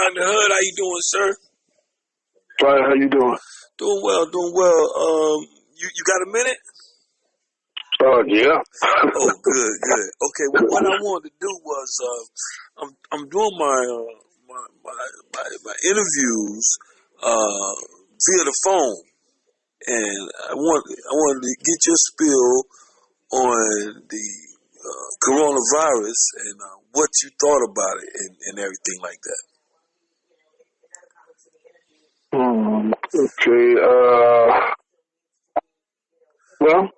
Dr. Hud, how you doing, sir? Fine, how you doing? Doing well, doing well. You got a minute? Yeah. Oh, good, good. Okay, well, what I wanted to do was, I'm doing my interviews via the phone, and I wanted to get your spill on the coronavirus and what you thought about it and everything like that. Okay. Well.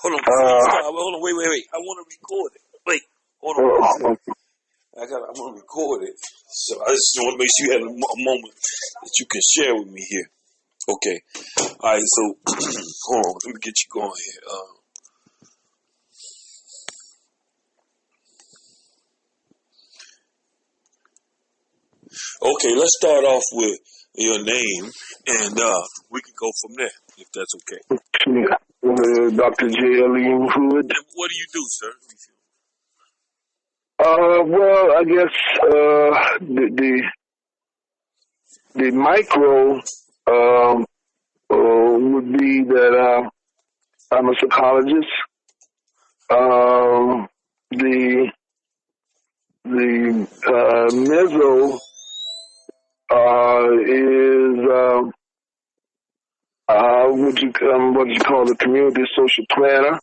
Hold on. Wait. I want to record it. Wait. Hold on. I want to record it. So I just want to make sure you have a moment that you can share with me here. Okay. All right. So hold on. Let me get you going here. Okay. Let's start off with your name, and we can go from there if that's okay. Dr. J Aleem Hud. And what do you do, sir? Well, I guess the micro would be that I'm a psychologist. The meso is what you call the community social planner.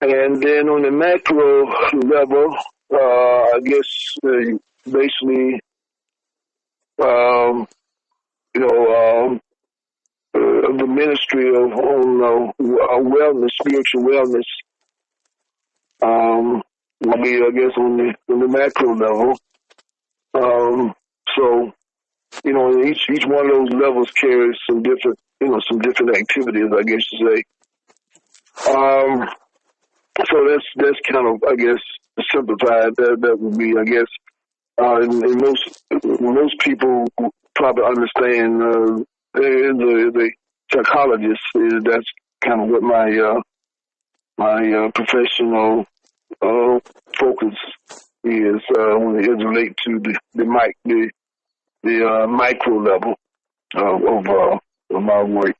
And then on the macro level, I guess basically, the ministry of wellness, spiritual wellness, will be, I guess, on the macro level. So, each one of those levels carries some different activities, I guess you say. So that's kind of, I guess, simplified. That would be, I guess, and most people probably understand the psychologist that's kind of what my professional focus is when it relates to the micro level of my work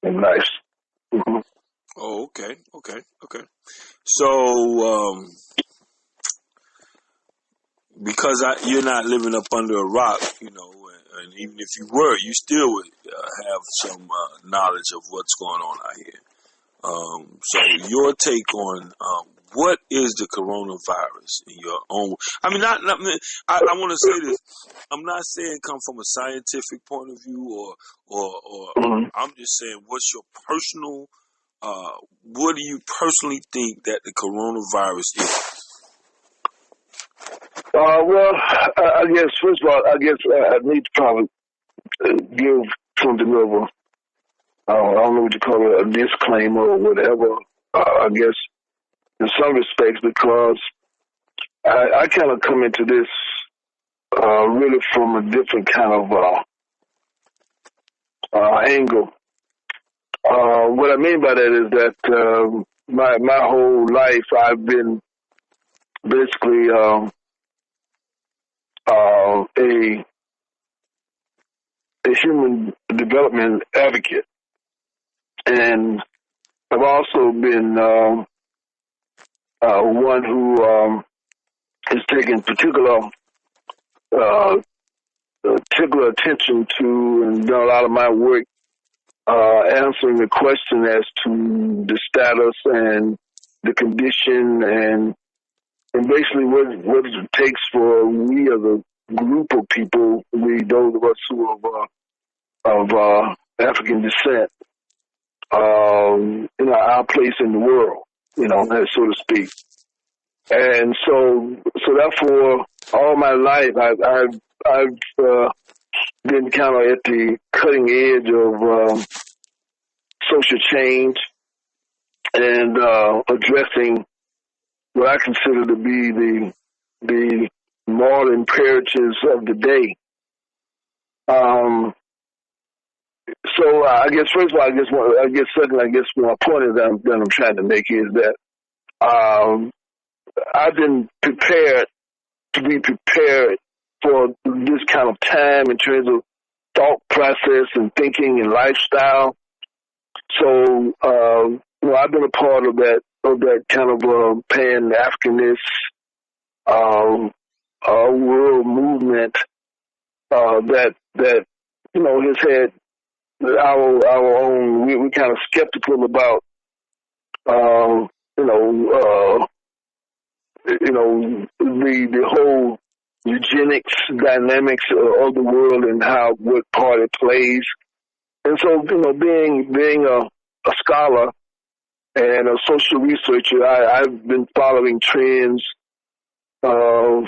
in life. Mm-hmm. Oh, okay. So, because you're not living up under a rock, and even if you were, you still would have some knowledge of what's going on out here. So, your take on what is the coronavirus in your own? I mean, I want to say this. I'm not saying come from a scientific point of view, or I'm just saying what's your personal. What do you personally think that the coronavirus is? Well, I guess, first of all, I need to probably give something of I don't know what you call it, a disclaimer or whatever, I guess, in some respects, because I kind of come into this really from a different kind of angle. What I mean by that is that my whole life I've been basically a human development advocate, and I've also been one who has taken particular attention to and done a lot of my work answering the question as to the status and the condition and basically what it takes for we as a group of people, those of us who are of African descent, our place in the world, so to speak. And so therefore, all my life I've been kind of at the cutting edge of social change and addressing what I consider to be the moral imperatives of the day. So I guess first of all, second, my point is that I'm trying to make is that I've been prepared to be prepared for this kind of time in terms of thought process and thinking and lifestyle. So, I've been a part of that kind of Pan-Africanist world movement that has had our own. We're kind of skeptical about the whole eugenics dynamics of the world and what part it plays. And so, being a scholar and a social researcher, I've been following trends. Again,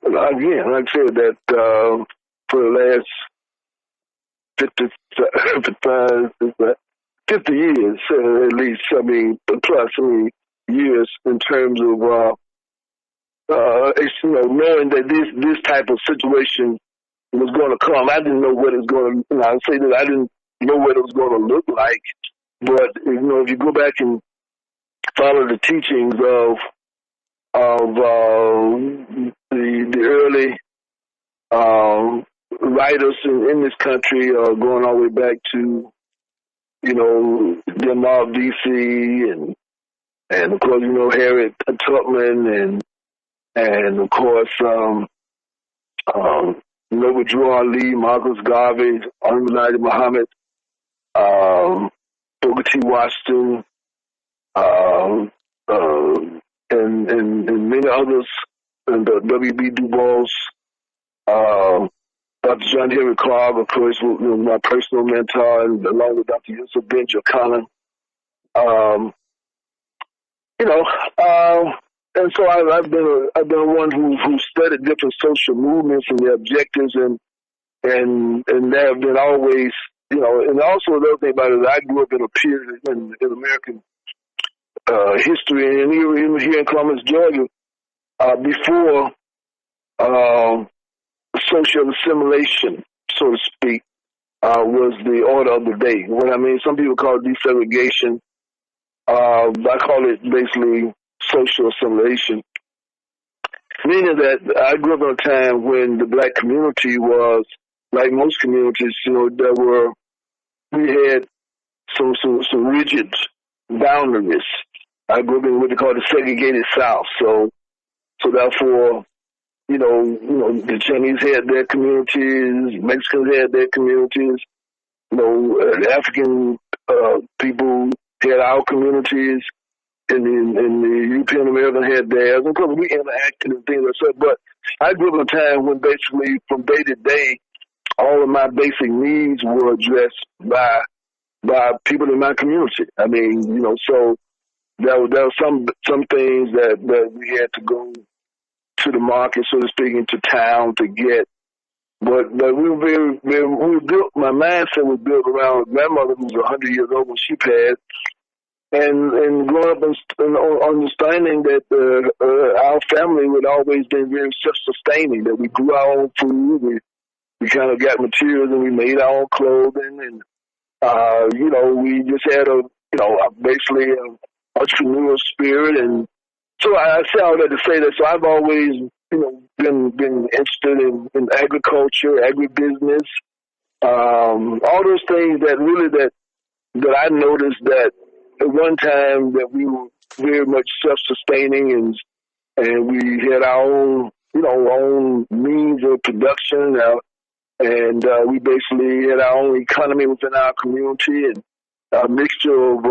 like I said, that for the last 50 years, at least, plus years in terms of, knowing that this type of situation was going to come. I didn't know what it was going to, I say that I didn't know what it was going to look like. But, if you go back and follow the teachings of the early writers in this country, going all the way back to, Demar V.C. and of course, Harriet Tubman and of course, Noble Drew Ali, Marcus Garvey, Elijah Muhammad, Booker T. Washington, and many others, and W.B. Du Bois, Dr. John Henry Clark, of course, my personal mentor, and along with Dr. Yusuf Ben Jochannan. And so I've been one who studied different social movements and their objectives, and they have been always, and also the other thing about it is I grew up in a period in American history, and even here in Columbus, Georgia, before social assimilation, so to speak, was the order of the day. What I mean, some people call it desegregation. I call it basically social assimilation, meaning that I grew up in a time when the black community was, like most communities, we had some rigid boundaries. I grew up in what they call the segregated South. So therefore, the Chinese had their communities, Mexicans had their communities, the African people had our communities, and the European American had theirs. And of course, we interacted and things like that. But I grew up in a time when basically from day to day, all of my basic needs were addressed by people in my community. I mean, so there were some things that we had to go to the market, so to speak, into town to get. But we were built. My mindset was built around my grandmother, who was 100 years old when she passed, and growing up and understanding that our family would always been very self-sustaining. That we grew our own food, we kind of got materials, and we made our own clothing, and we just had basically an entrepreneurial spirit. And so I say all that to say that. So I've always been interested in agriculture, agribusiness, all those things that I noticed that at one time that we were very much self-sustaining, and we had our own own means of production, and we basically had our own economy within our community, and a mixture of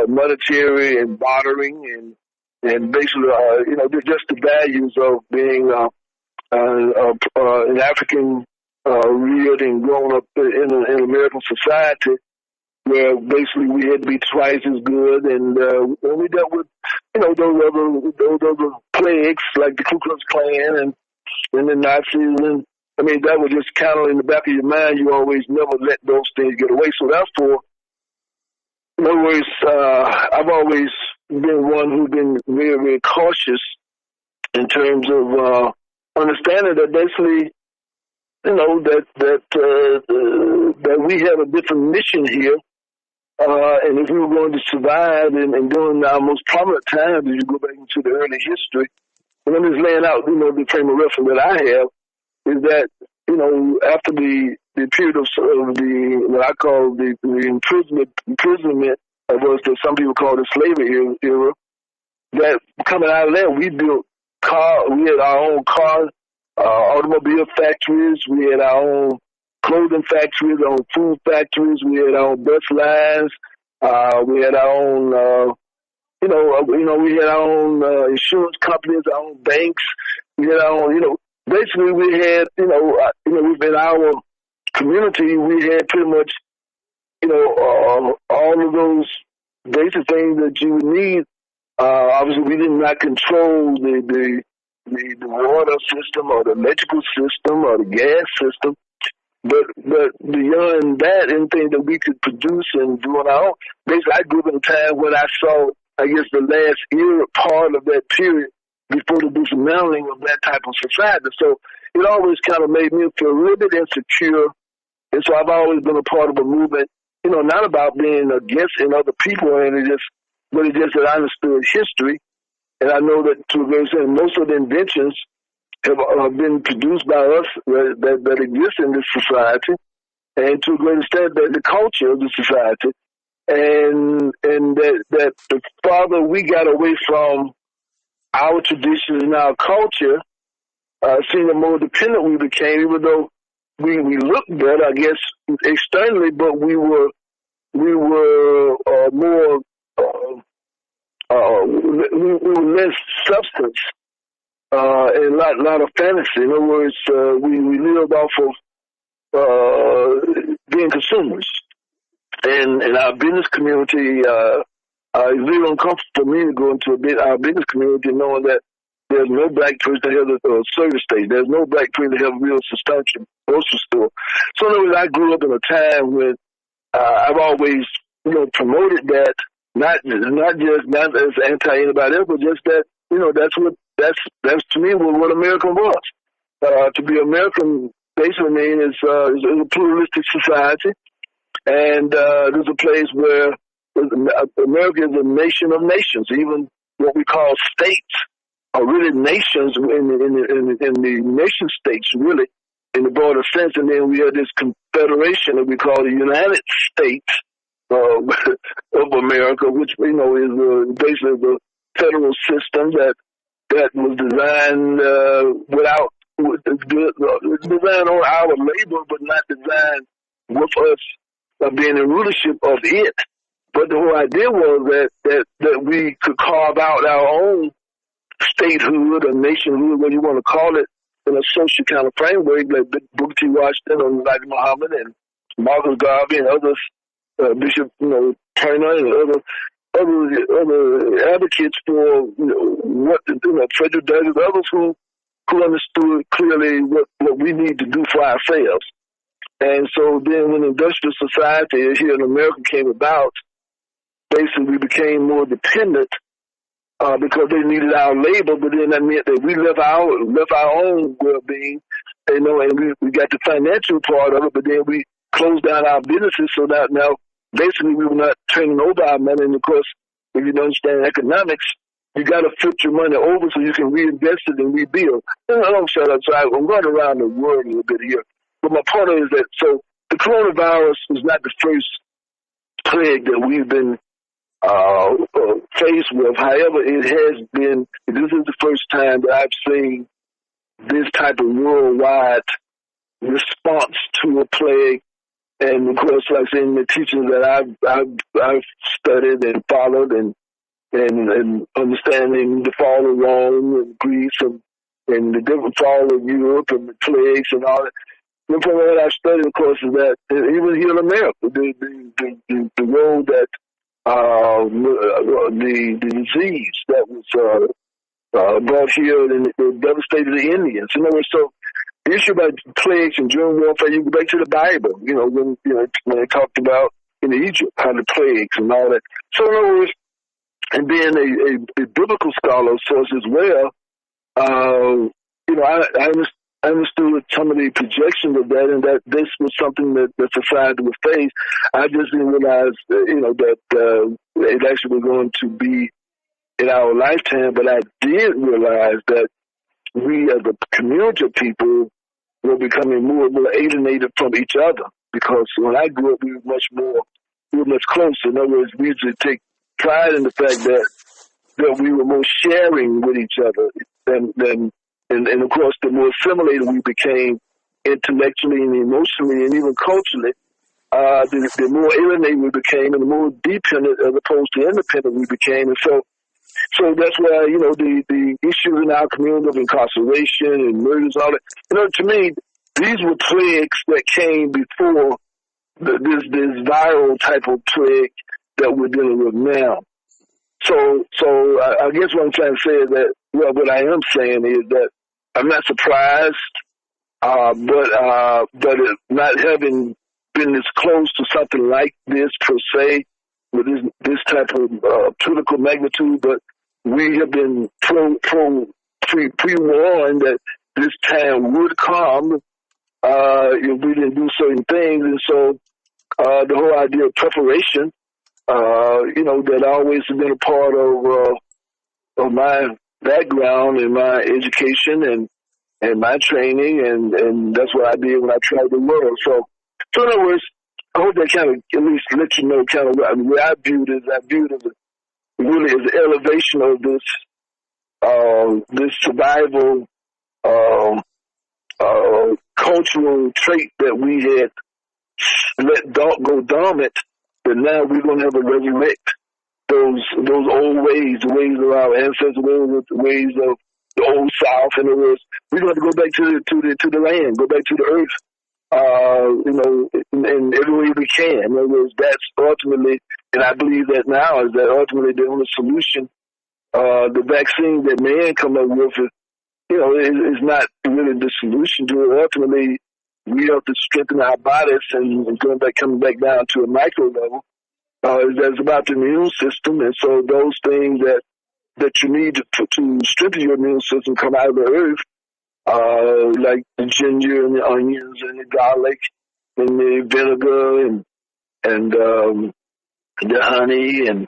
monetary and bartering, and basically just the values of being an African reared and grown up in American society, where basically we had to be twice as good, and we dealt with those other plagues like the Ku Klux Klan and the Nazis, and I mean that was just kind of in the back of your mind. You always never let those things get away. So therefore, in other words, I've always been one who's been very, very cautious in terms of understanding that basically, that we have a different mission here. And if we were going to survive and during our most prominent times, if you go back into the early history, and I'm just laying out, the frame of reference that I have is that, after the period of the, what I call the imprisonment of us, that some people call the slavery era, that coming out of that, we built we had our own car, automobile factories, we had our own clothing factories, our own food factories, we had our own bus lines, we had our own, we had our own insurance companies, our own banks, we had our own, basically we had, within our community, we had pretty much, all of those basic things that you would need. Obviously, we did not control the water system or the electrical system or the gas system, but beyond that, anything that we could produce and do on our own. Basically, I grew up in a time when I saw, I guess, the last era part of that period before the dismantling of that type of society. So it always kind of made me feel a little bit insecure, and so I've always been a part of a movement. Not about being against other people, and but it's just that I understood history, and I know that to a great extent, most of the inventions have been produced by us that exist in this society, and to a great extent, the culture of the society, and that the farther we got away from our traditions and our culture, seeing the more dependent we became, even though we looked better, I guess, externally, but we were more. We were less substance and a lot of fantasy. In other words, we lived off of being consumers. And our business community, it's really uncomfortable for me to go into our business community knowing that there's no black person that has a service station. There's no black person that has a real substantial grocery store. So in other words, I grew up in a time when I've always, promoted that. Not as anti anybody else, but just that that's to me what America was. To be American basically means is a pluralistic society, and there's a place where America is a nation of nations. Even what we call states are really nations in the nation states, really in the broader sense. And then we have this confederation that we call the United States of America, which is basically the federal system that was designed designed on our labor, but not designed with us being in rulership of it. But the whole idea was that we could carve out our own statehood or nationhood, whatever you want to call it, in a social kind of framework, like Booker T. Washington and Elijah Muhammad and Marcus Garvey and others. Bishop, Turner and other advocates for Frederick Douglass, others who understood clearly what we need to do for ourselves. And so then when industrial society here in America came about, basically we became more dependent because they needed our labor, but then that meant that we left our own well-being, and we got the financial part of it, but then we closed down our businesses so that now basically we were not turning over our money. And of course, if you don't understand economics, you got to flip your money over so you can reinvest it and rebuild. I don't shut up. So I'm going around the world a little bit here. But my point is that, so the coronavirus is not the first plague that we've been faced with. However, this is the first time that I've seen this type of worldwide response to a plague. And of course, like I said, in the teachings that I've studied and followed and understanding the fall of Rome and Greece and the different fall of Europe and the plagues and all that. And from what I've studied, of course, is that even here in America, the role that the disease that was brought here and it devastated the Indians. In other words, so the issue about plagues and germ warfare, you go back to the Bible, when it talked about in Egypt, how the plagues and all that. So in other words, and being a biblical scholar of sorts as well, I understood some of the projections of that, and that this was something that society would face. I just didn't realize, that it actually was going to be in our lifetime, but I did realize that we as a community of people were becoming more and more alienated from each other, because when I grew up, we were much closer. In other words, we used to take pride in the fact that we were more sharing with each other and of course, the more assimilated we became intellectually and emotionally and even culturally, the more alienated we became and the more dependent as opposed to independent we became. And so that's why, the issues in our community of incarceration and murders, all that, to me, these were plagues that came before this viral type of plague that we're dealing with now. So I guess what I'm trying to say is that, well, what I am saying is that I'm not surprised, but not having been this close to something like this per se, with this type of political magnitude, but we have been pre-warned that this time would come if we didn't do certain things, and so the whole idea of preparation, that always has been a part of my background and my education and my training, and that's what I did when I traveled the world. So in other words, I hope that kind of at least let you know kind of where I viewed it. I viewed it really as an elevation of this survival cultural trait that we had let go dormant, but now we're going to have to resurrect those old ways, the ways of our ancestors, the ways of the old South. In other words, we're going to go back to the land, go back to the earth, in every way we can. In other words, that's ultimately, and I believe that now is that ultimately the only solution, the vaccine that man come up with is not really the solution to it. Ultimately, we have to strengthen our bodies and coming back down to a micro level. That's about the immune system, and so those things that you need to strengthen your immune system come out of the earth, like the ginger and the onions and the garlic and the vinegar and the honey and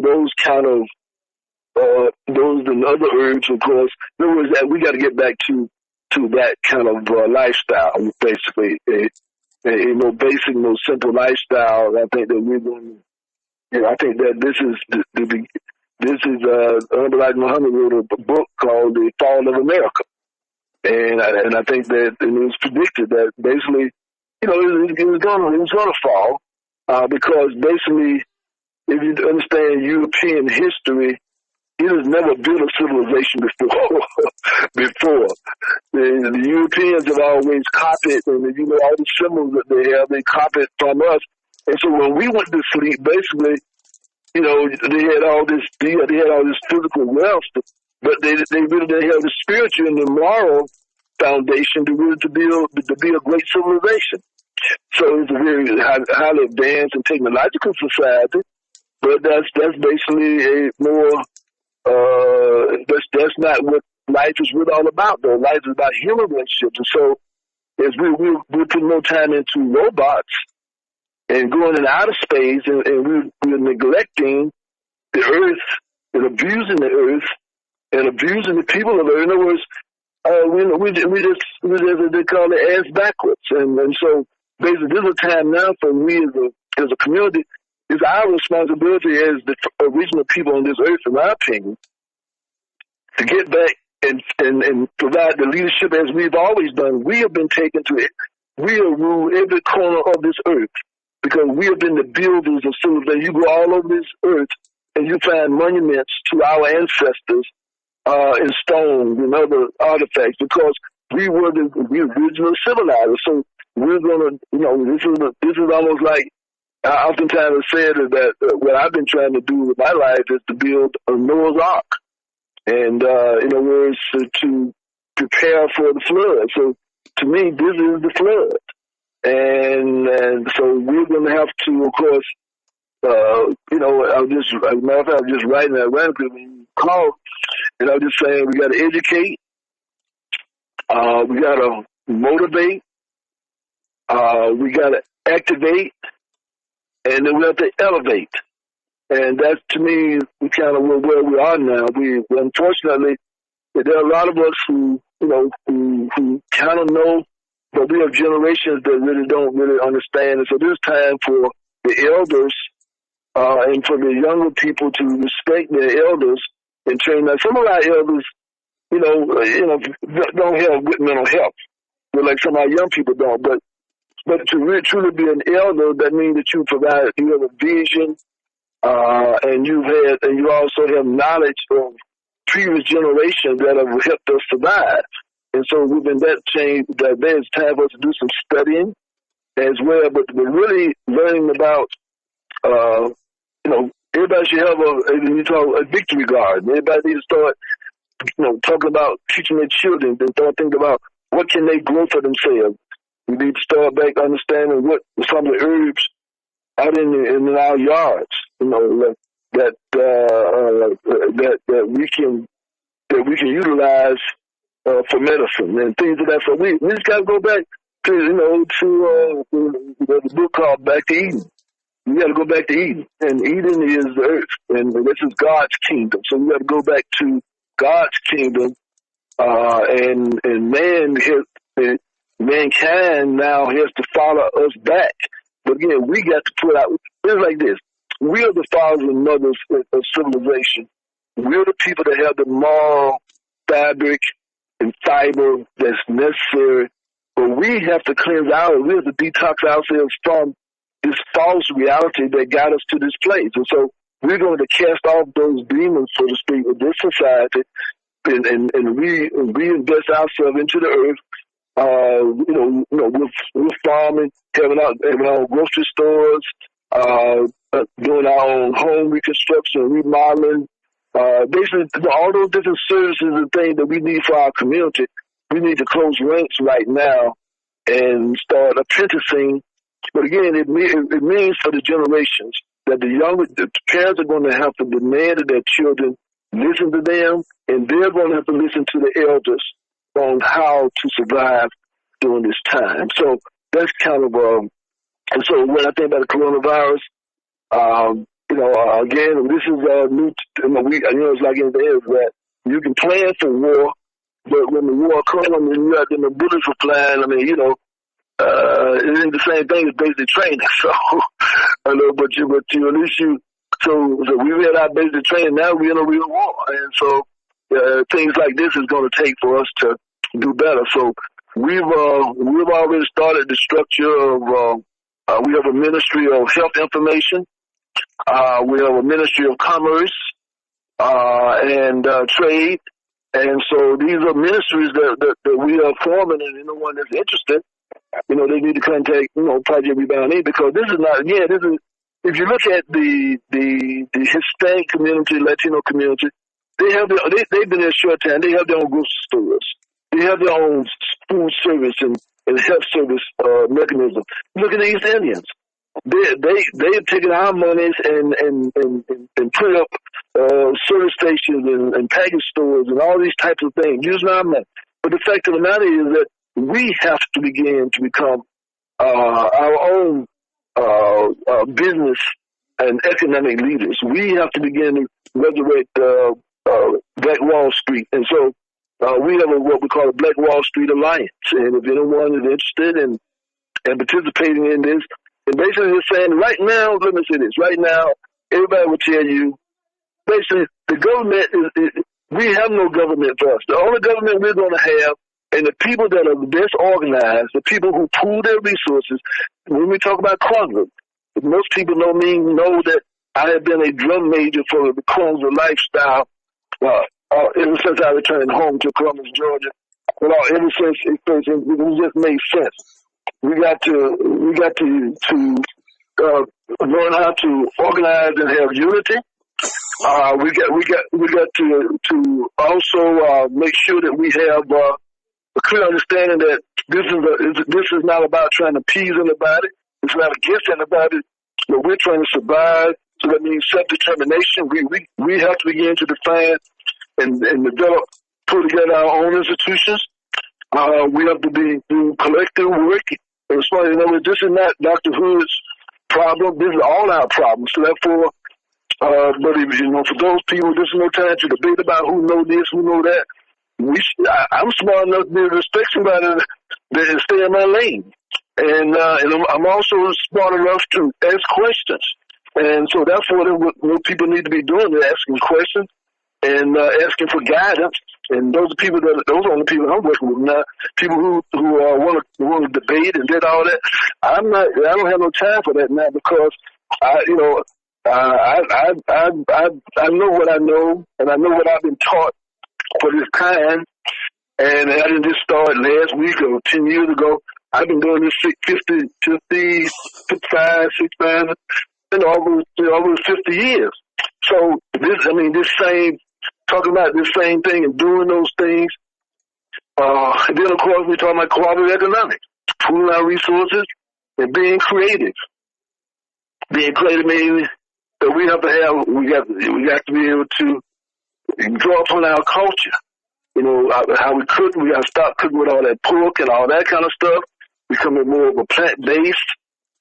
those kind of those and other herbs, of course. In other words, that we got to get back to that kind of lifestyle, basically. Basic, simple lifestyle. I think that we're going. I think that this is Elijah Muhammad wrote a book called The Fall of America, and I think that it was predicted that basically, it was going to fall because basically, if you understand European history, it has never built a civilization before. The Europeans have always copied, and all the symbols that they copied from us. And so when we went to sleep, basically, they had all this physical wealth, but they really didn't have the spiritual and the moral foundation to be a great civilization. So it's a very highly advanced and technological society, but that's basically a more that's not what life is really all about, though. Life is about human relationships. And so as we're putting more time into robots and going in outer space, and we're neglecting the earth and abusing the earth and abusing the people of the earth. In other words, we just they call it ass backwards. And so basically this is a time now for we as a community. It's our responsibility as the original people on this earth, in my opinion, to get back and provide the leadership as we've always done. We have been taken to it. We have ruled every corner of this earth because we have been the builders of civilization. You go all over this earth and you find monuments to our ancestors in stone and other artifacts because we were the original civilizers. So we're going to, this is almost like, I oftentimes have said that what I've been trying to do with my life is to build a Noah's Ark, and in other words, to prepare for the flood. So to me, this is the flood, and so we're going to have to, of course, as a matter of fact, I was just writing that randomly when you called, and I was just saying we got to educate, we got to motivate, we got to activate. And then we have to elevate. And that, to me, is kind of where we are now. Unfortunately, there are a lot of us who kind of know, but we have generations that really don't really understand. And so there's time for the elders and for the younger people to respect their elders and train them. Some of our elders, don't have good mental health, but like some of our young people don't. But to really truly be an elder, that means that you have a vision, and you also have knowledge of previous generations that have helped us survive. And so within that change, that there's time for us to do some studying as well, but really learning about, everybody should have a victory garden. Everybody needs to start, talking about teaching their children and start thinking about what can they grow for themselves. We need to start back understanding what some of the herbs out in our yards, that we can utilize for medicine and things of that sort. We just got to go back to the book called Back to Eden. We got to go back to Eden, and Eden is the earth, and this is God's kingdom. So we got to go back to God's kingdom, and mankind now has to follow us back. But again, we got to put out. It's like this: we are the fathers and mothers of civilization. We're the people that have the moral fabric and fiber that's necessary. But we have to cleanse we have to detox ourselves from this false reality that got us to this place. And so we're going to cast off those demons, so to speak, of this society and reinvest ourselves into the earth. We're farming, having our grocery stores, doing our own home reconstruction, remodeling, basically all those different services and things that we need for our community. We need to close ranks right now and start apprenticing. But again, it means for the generations that the parents are going to have to demand that their children listen to them, and they're going to have to listen to the elders on how to survive during this time. So that's kind of and so when I think about the coronavirus, again, this is new. It's like in the air that you can plan for war, but when the war comes and you got the bullets are flying, it ain't the same thing as basic training. So, but at least so we had our basic training. Now we're in a real war, and so things like this is going to take for us to do better. So we've already started the structure of. We have a Ministry of Health Information. We have a Ministry of Commerce and Trade, and so these are ministries that we are forming, and anyone that's interested, they need to contact Project Rebound Inc. because this is not. Yeah, this is. If you look at the Hispanic community, Latino community, they've been there a short time. They have their own grocery stores. They have their own food service and health service mechanism. Look at the East Indians. They have taken our monies and put up service stations and package stores and all these types of things using our money. But the fact of the matter is that we have to begin to become our own business and economic leaders. We have to begin to resurrect Black Wall Street. And so we have what we call a Black Wall Street Alliance. And if anyone is interested in participating in this, and basically they're saying right now, let me say this, right now, everybody will tell you, basically the government we have no government for us. The only government we're going to have, and the people that are best organized, the people who pool their resources. When we talk about Kwanzaa, most people know that I have been a drum major for the Kwanzaa lifestyle ever since I returned home to Columbus, Georgia. Ever since it just made sense. We got to learn how to organize and have unity. We got to also make sure that we have a clear understanding that this is not about trying to appease anybody. It's not against anybody. But we're trying to survive. So that means self-determination. We have to begin to define and develop, put together our own institutions. We have to do collective work. And it's funny, this is not Dr. Hood's problem. This is all our problems. So therefore, But for those people, there's no time to debate about who know this, who know that. I'm smart enough to be able to respect somebody and stay in my lane. And I'm also smart enough to ask questions. And so that's what people need to be doing. They're asking questions and asking for guidance. And those are the people the people I'm working with now. People who want to debate and did all that. I don't have no time for that now because I know what I know, and I know what I've been taught for this time. And I didn't just start last week or 10 years ago. I've been doing this 55, 69, and over 50 years. So talking about this same thing and doing those things. Then of course we're talking about cooperative economics, pooling our resources and being creative. Being creative means that we got to be able to draw upon our culture. How we cook. We got to stop cooking with all that pork and all that kind of stuff. Becoming more of a plant-based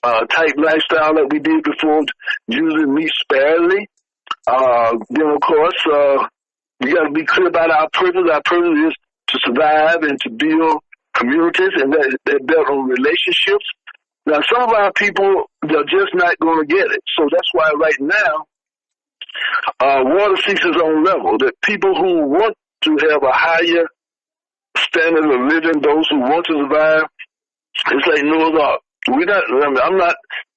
type lifestyle that we did before, using meat sparingly. Then, of course, we got to be clear about our purpose. Our purpose is to survive and to build communities, and they're built on relationships. Now, some of our people, they're just not going to get it. So that's why right now, water seeks its own level. That people who want to have a higher standard of living, those who want to survive, it's like Noah's Ark. I'm not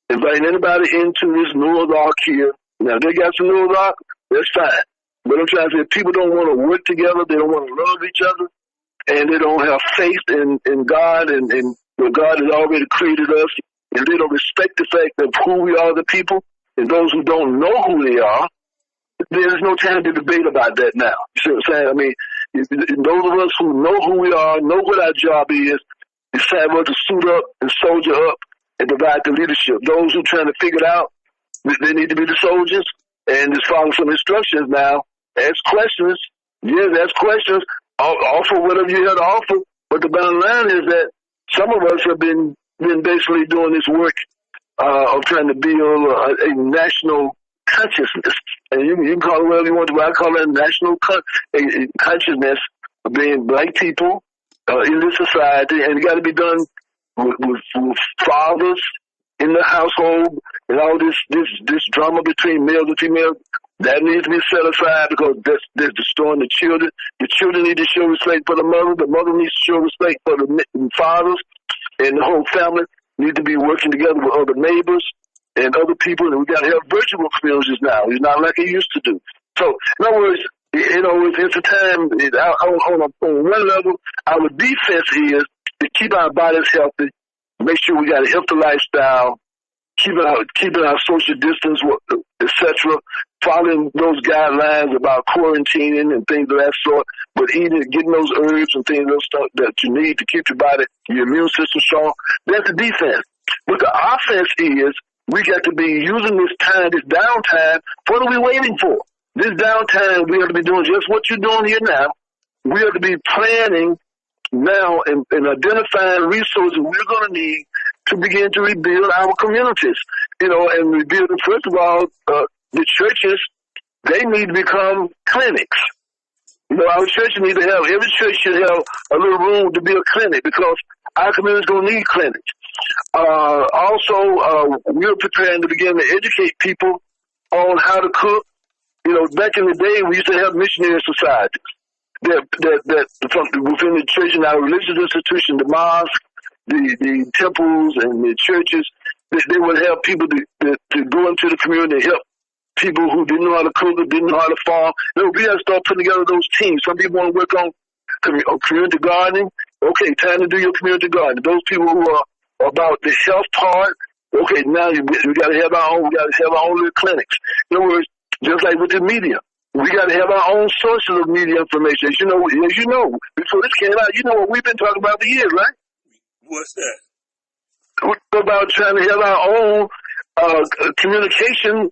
inviting anybody into this Noah's Ark here. Now, if they got some Noah's Ark, that's fine. But I'm trying to say, people don't want to work together, they don't want to love each other, and they don't have faith in God and God has already created us, and they don't respect the fact of who we are, the people, and those who don't know who they are. There's no time to debate about that now. You see what I'm saying? I mean, those of us who know who we are, know what our job is, it's time for us to suit up and soldier up and provide the leadership. Those who are trying to figure it out, they need to be the soldiers and just follow some instructions now. Ask questions. Yes, ask questions. Offer whatever you have to offer. But the bottom line is that some of us have been basically doing this work of trying to build a national consciousness. And you can call it whatever you want to, but I call it a national consciousness of being black people in this society, and it got to be done with fathers in the household and all this drama between males and females. That needs to be set aside because that's destroying the children. The children need to show respect for the mother needs to show respect for the fathers, and the whole family need to be working together with other neighbors and other people, and we got to have virtual communities now. It's not like it used to do. So, in other words, it's a time, on one level, our defense is to keep our bodies healthy, make sure we got a healthy lifestyle, keeping our social distance, etc., following those guidelines about quarantining and things of that sort, but getting those herbs and things, those stuff that you need to keep your immune system strong. That's the defense. But the offense is we got to be using this time, this downtime. What are we waiting for? This downtime, we have to be doing just what you're doing here now. We have to be planning now and identifying resources we're going to need to begin to rebuild our communities. And rebuild, first of all, the churches, they need to become clinics. Our church every church should have a little room to be a clinic because our community's going to need clinics. Also, we're preparing to begin to educate people on how to cook. Back in the day, we used to have missionary societies that within the church and our religious institution, the mosque, the temples and the churches, they would have people to go into the community and help people who didn't know how to cook or didn't know how to farm. We got to start putting together those teams. Some people want to work on community gardening. Okay, time to do your community gardening. Those people who are about the health part, okay, now we got to have our own little clinics. In other words, just like with the media, we got to have our own sources of media information. As you know, before this came out, what we've been talking about for years, right? What's that? We're about trying to have our own communication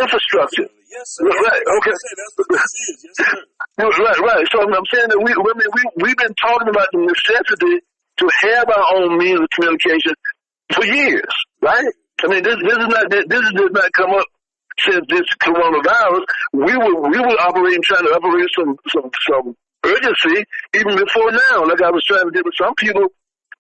infrastructure. Yes, sir. Right. Okay. That's what this is. Yes, sir. Right. So I'm saying that we've been talking about the necessity to have our own means of communication for years, right? I mean, this is not come up since this coronavirus, we were operating, trying to operate some urgency even before now. Like I was trying to do with some people,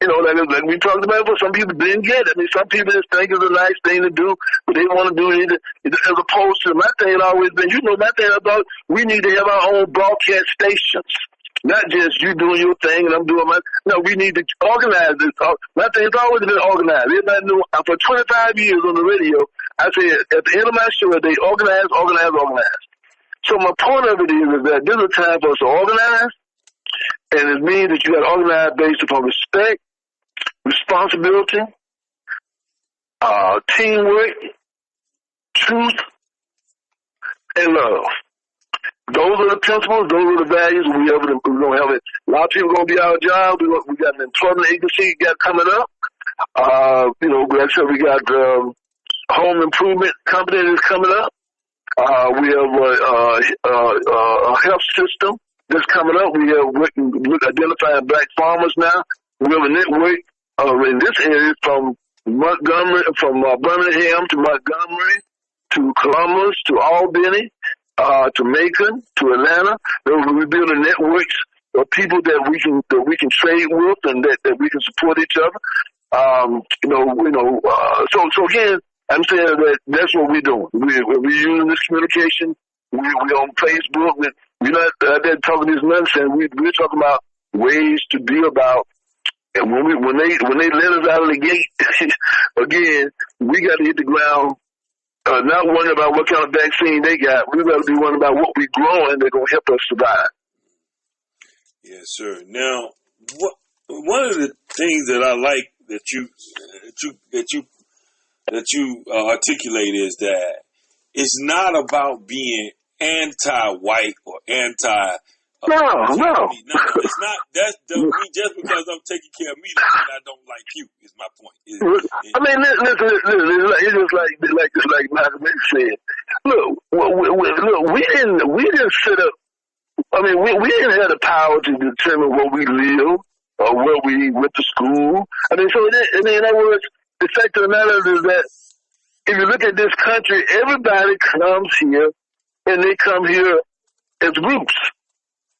you know, like we talked about before, some people didn't get it. I mean, some people just think it's a nice thing to do, but they want to do it as opposed to, my thing had always been, you know, my thing about, we need to have our own broadcast stations. Not just you doing your thing and I'm doing my, no, we need to organize this. My thing has always been organized. Everybody knew, for 25 years on the radio, I said at the end of my show, they organize. So my point of it is that this is a time for us to organize, and it means that you got to organize based upon respect, responsibility, teamwork, truth, and love. Those are the principles. Those are the values. We're going to have it. A lot of people are going to be out of job. We got an employment agency coming up. You know, like I said, we got home improvement company that's coming up. We have a health system that's coming up. We have identifying black farmers now. We have a network in this area from Montgomery, from Birmingham to Montgomery to Columbus to Albany. To Macon, to Atlanta. We building networks of people that we can trade with and that we can support each other. So again, I'm saying that's what we're doing. We're using this communication. We're on Facebook. We're not talking this nonsense. We're talking about ways to be about. And when they let us out of the gate, again, we got to hit the ground. Not worrying about what kind of vaccine they got. We got to be worrying about what we grow and they're going to help us survive. Yes, sir. Now, one of the things that I like that you articulate is that it's not about being anti-white or anti. No. It's not. That's just because I'm taking care of me doesn't mean I don't like you. Is my point. I mean, listen. It's just like Malcolm X said. Look, we didn't set up. I mean, we didn't have the power to determine where we live or where we went to school. I mean, so in other words, the fact of the matter is that if you look at this country, everybody comes here, and they come here as groups.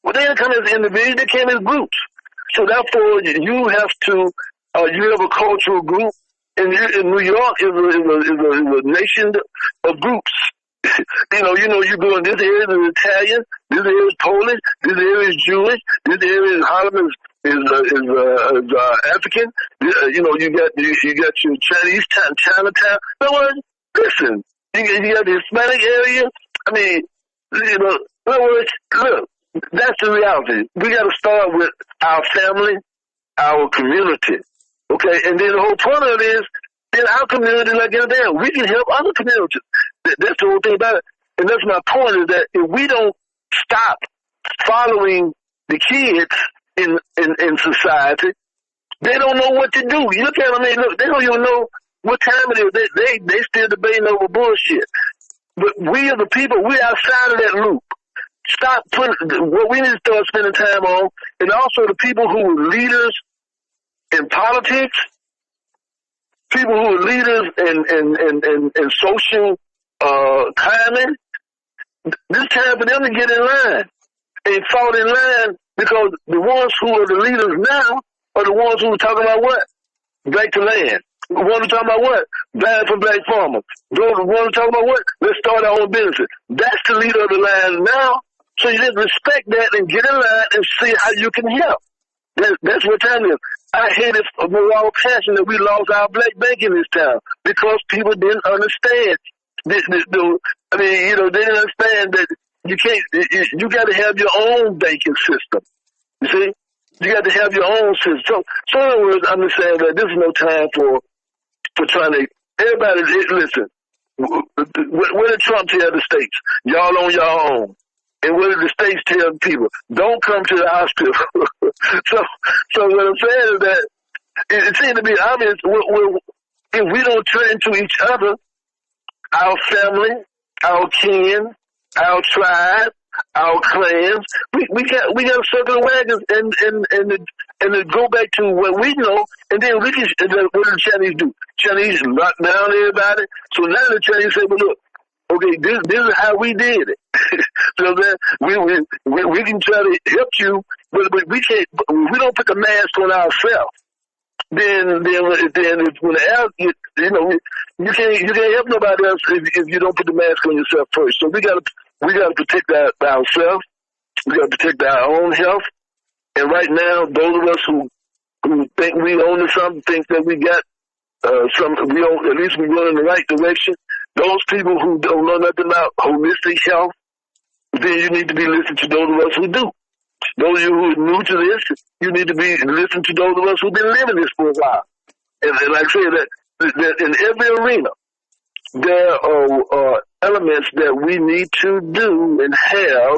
Well, they didn't come as individuals, they came as groups. So therefore, you have to, you have a cultural group, and New York is a nation of groups. You go in this area is Italian, this area is Polish, this area is Jewish, this area is Harlem is African. You got your Chinese Chinatown. No, listen, you got the Hispanic area. I mean, in other words, look. That's the reality. We got to start with our family, our community, okay? And then the whole point of it is, in our community, like in there, we can help other communities. That's the whole thing about it. And that's my point is that if we don't stop following the kids in society, they don't know what to do. You look at them, they don't even know what time it is. They still debating over bullshit. But we are the people, we're outside of that loop. Stop putting what we need to start spending time on, and also the people who are leaders in politics, people who are leaders in social climbing. This time for them to get in line and fall in line, because the ones who are the leaders now are the ones who are talking about what? Back to land. The ones who are talking about what? Buying from black farmers. Those are the ones who are talking about what? Let's start our own business. That's the leader of the line now. So you just respect that and get in line and see how you can help. That's what time is. I hate it with all passion that we lost our black bank in this town because people didn't understand. They didn't understand that you can't. You got to have your own banking system. You see, you got to have your own system. So in other words, I'm just saying that this is no time for trying to. Everybody, listen. What did Trump tell the states? Y'all on your own. And what did the states tell people? Don't come to the hospital. So what I'm saying is that it seems to be obvious if we don't turn to each other, our family, our kin, our tribe, our clans, we got to circle the wagons and go back to what we know, and then we can. What do the Chinese do? Chinese lock down everybody. So now the Chinese say, well, look. okay, this is how we did it. So that we can try to help you, but we can't. We don't put the mask on ourselves. Then when the air, you can't help nobody else if you don't put the mask on yourself first. So we gotta protect ourselves. We gotta protect our own health. And right now, those of us who think we own something, think that we got at least we go in the right direction. Those people who don't know nothing about holistic health, then you need to be listening to those of us who do. Those of you who are new to this, you need to be listening to those of us who've been living this for a while. And like I say, that in every arena, there are elements that we need to do and have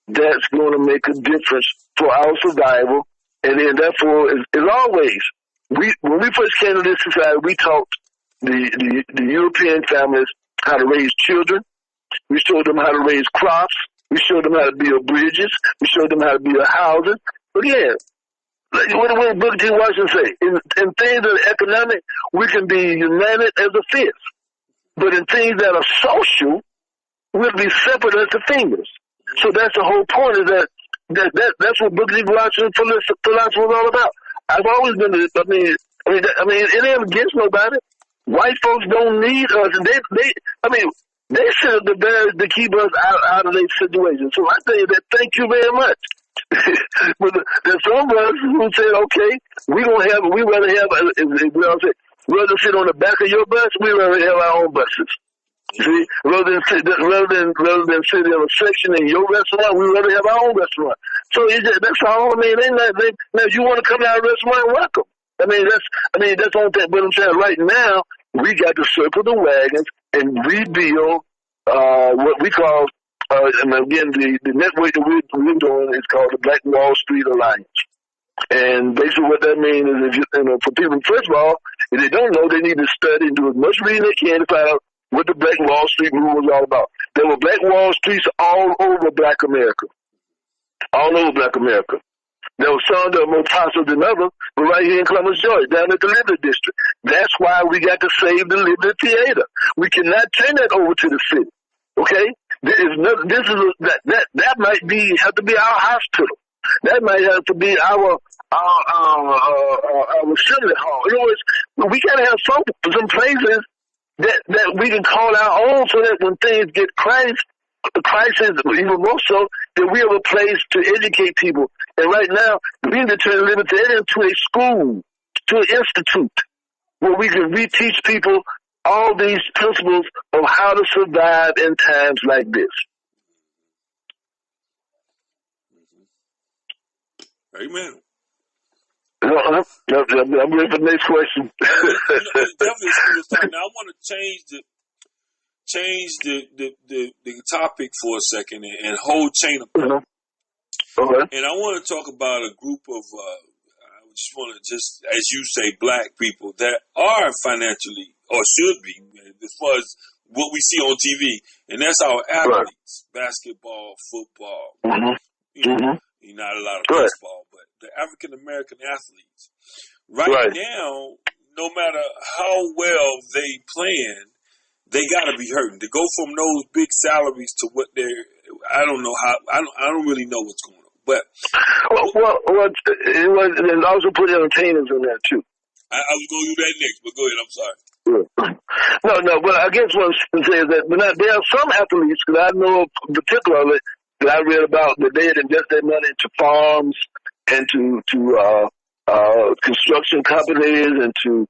that's going to make a difference for our survival. And then, therefore, as always, when we first came to this society, we taught the European families how to raise children. We showed them how to raise crops. We showed them how to build bridges. We showed them how to build houses. But yeah, what did Booker T. Washington say? In things that are economic, we can be united as a fist. But in things that are social, we'll be separate as the fingers. So that's the whole point, is that's what Booker T. Washington's philosophy was all about. I've always been, it ain't against nobody. White folks don't need us. They sit up the barriers to keep us out of their situation. So I say that thank you very much. But there's some of us who said, okay, we rather sit on the back of your bus, we rather have our own buses. See, rather than sit in a section in your restaurant, we rather have our own restaurant. So that's all. Now if you want to come to our restaurant, welcome. That's the only thing. But I'm saying right now, we got to circle the wagons and rebuild what we call, and again, the network that we're doing is called the Black Wall Street Alliance. And basically what that means is, for people, first of all, if they don't know, they need to study and do as much reading they can to find out what the Black Wall Street movement was all about. There were Black Wall Streets all over Black America. All over Black America. There were some that were more positive than others, but right here in Columbus, Georgia, down at the Liberty District. That's why we got to save the Liberty Theater. We cannot turn that over to the city. Okay? That might have to be our hospital. That might have to be our assembly hall. In other words, we gotta have some places that we can call our own, so that when things get crisis, even more so, that we have a place to educate people. And right now, we need to turn Liberty into a school, to an institute, where we can reteach people all these principles of how to survive in times like this. Amen. I'm ready for the next question. Now I want to change the topic for a second and whole chain of thought. Okay. And I want to talk about a group of, I just want to as you say, black people that are financially, or should be, as far as what we see on TV, and that's our athletes, basketball, football, not a lot of baseball, but the African American athletes. Right now, no matter how well they plan, they got to be hurting to go from those big salaries to what they're. I don't know how. I don't really know what's going on. But and also put entertainers in there too. I was going to do that next, but go ahead. I'm sorry. No. But I guess what I'm saying is that there are some athletes that I know particularly that I read about that they had invested their money into farms and to construction companies and to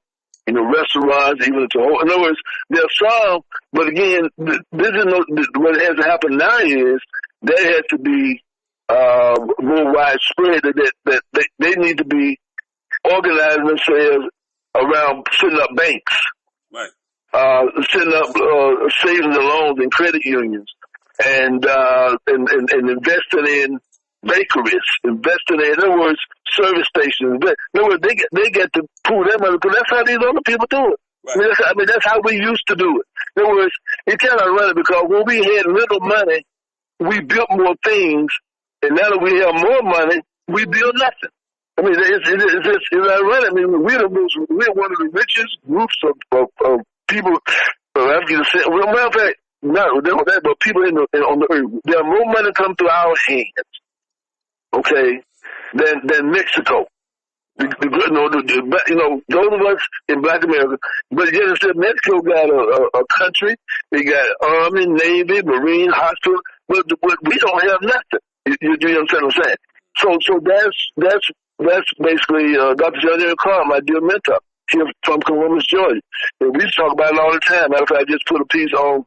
restaurants, even to in other words, there are some. But again, what has to happen now is there has to be more widespread that they need to be organizing themselves around setting up banks, setting up savings and loans and credit unions, and investing in bakeries, investing in other words, service stations. In other words, they get to pool their money because that's how these other people do it. Right. That's how we used to do it. In other words, you cannot run it because when we had little money, we built more things, and now that we have more money, we build nothing. It's ironic. We're one of the richest groups of people of African descent. Well, matter of fact, not that, but people on the earth. There are more money come through our hands, okay, than Mexico. Those of us in Black America, but yet instead Mexico got a country, they got Army, Navy, Marine, hospital, but we don't have nothing. You understand what I'm saying? So that's basically Dr. J Aleem Hud, my dear mentor, here from Columbus, Georgia. And we talk about it all the time. Matter of fact, I just put a piece on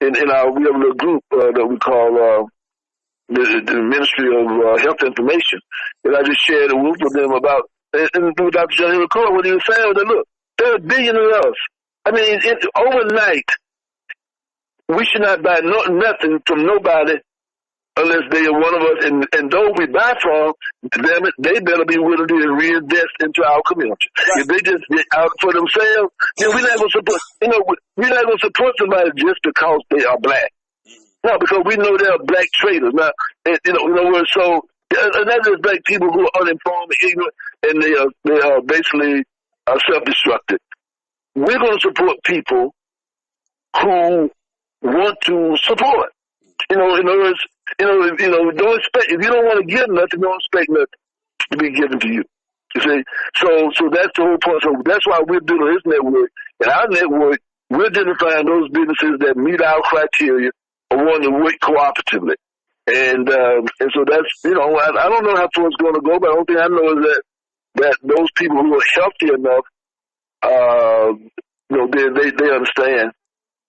in our we have a little group that we call the Ministry of Health Information, and I just shared a whoop with them about. And Dr. J Aleem Hud, what he was saying was that, look, there are billions of us. I mean, overnight, we should not buy nothing from nobody unless they are one of us. And those we buy from, damn it, they better be willing to reinvest into our community. Right. If they just get out for themselves, then we're not going to support. We're not going to support somebody just because they are black. No, because we know they are black traders. Now, so. And that is black people who are uninformed and ignorant, and they are basically self-destructive. We're going to support people who want to support. In other words, don't expect, if you don't want to give nothing, don't expect nothing to be given to you. You see? So that's the whole point. So that's why we're doing this network. And our network, we're identifying those businesses that meet our criteria or want to work cooperatively. And so that's, I don't know how far it's going to go, but the only thing I know is that those people who are healthy enough, they understand.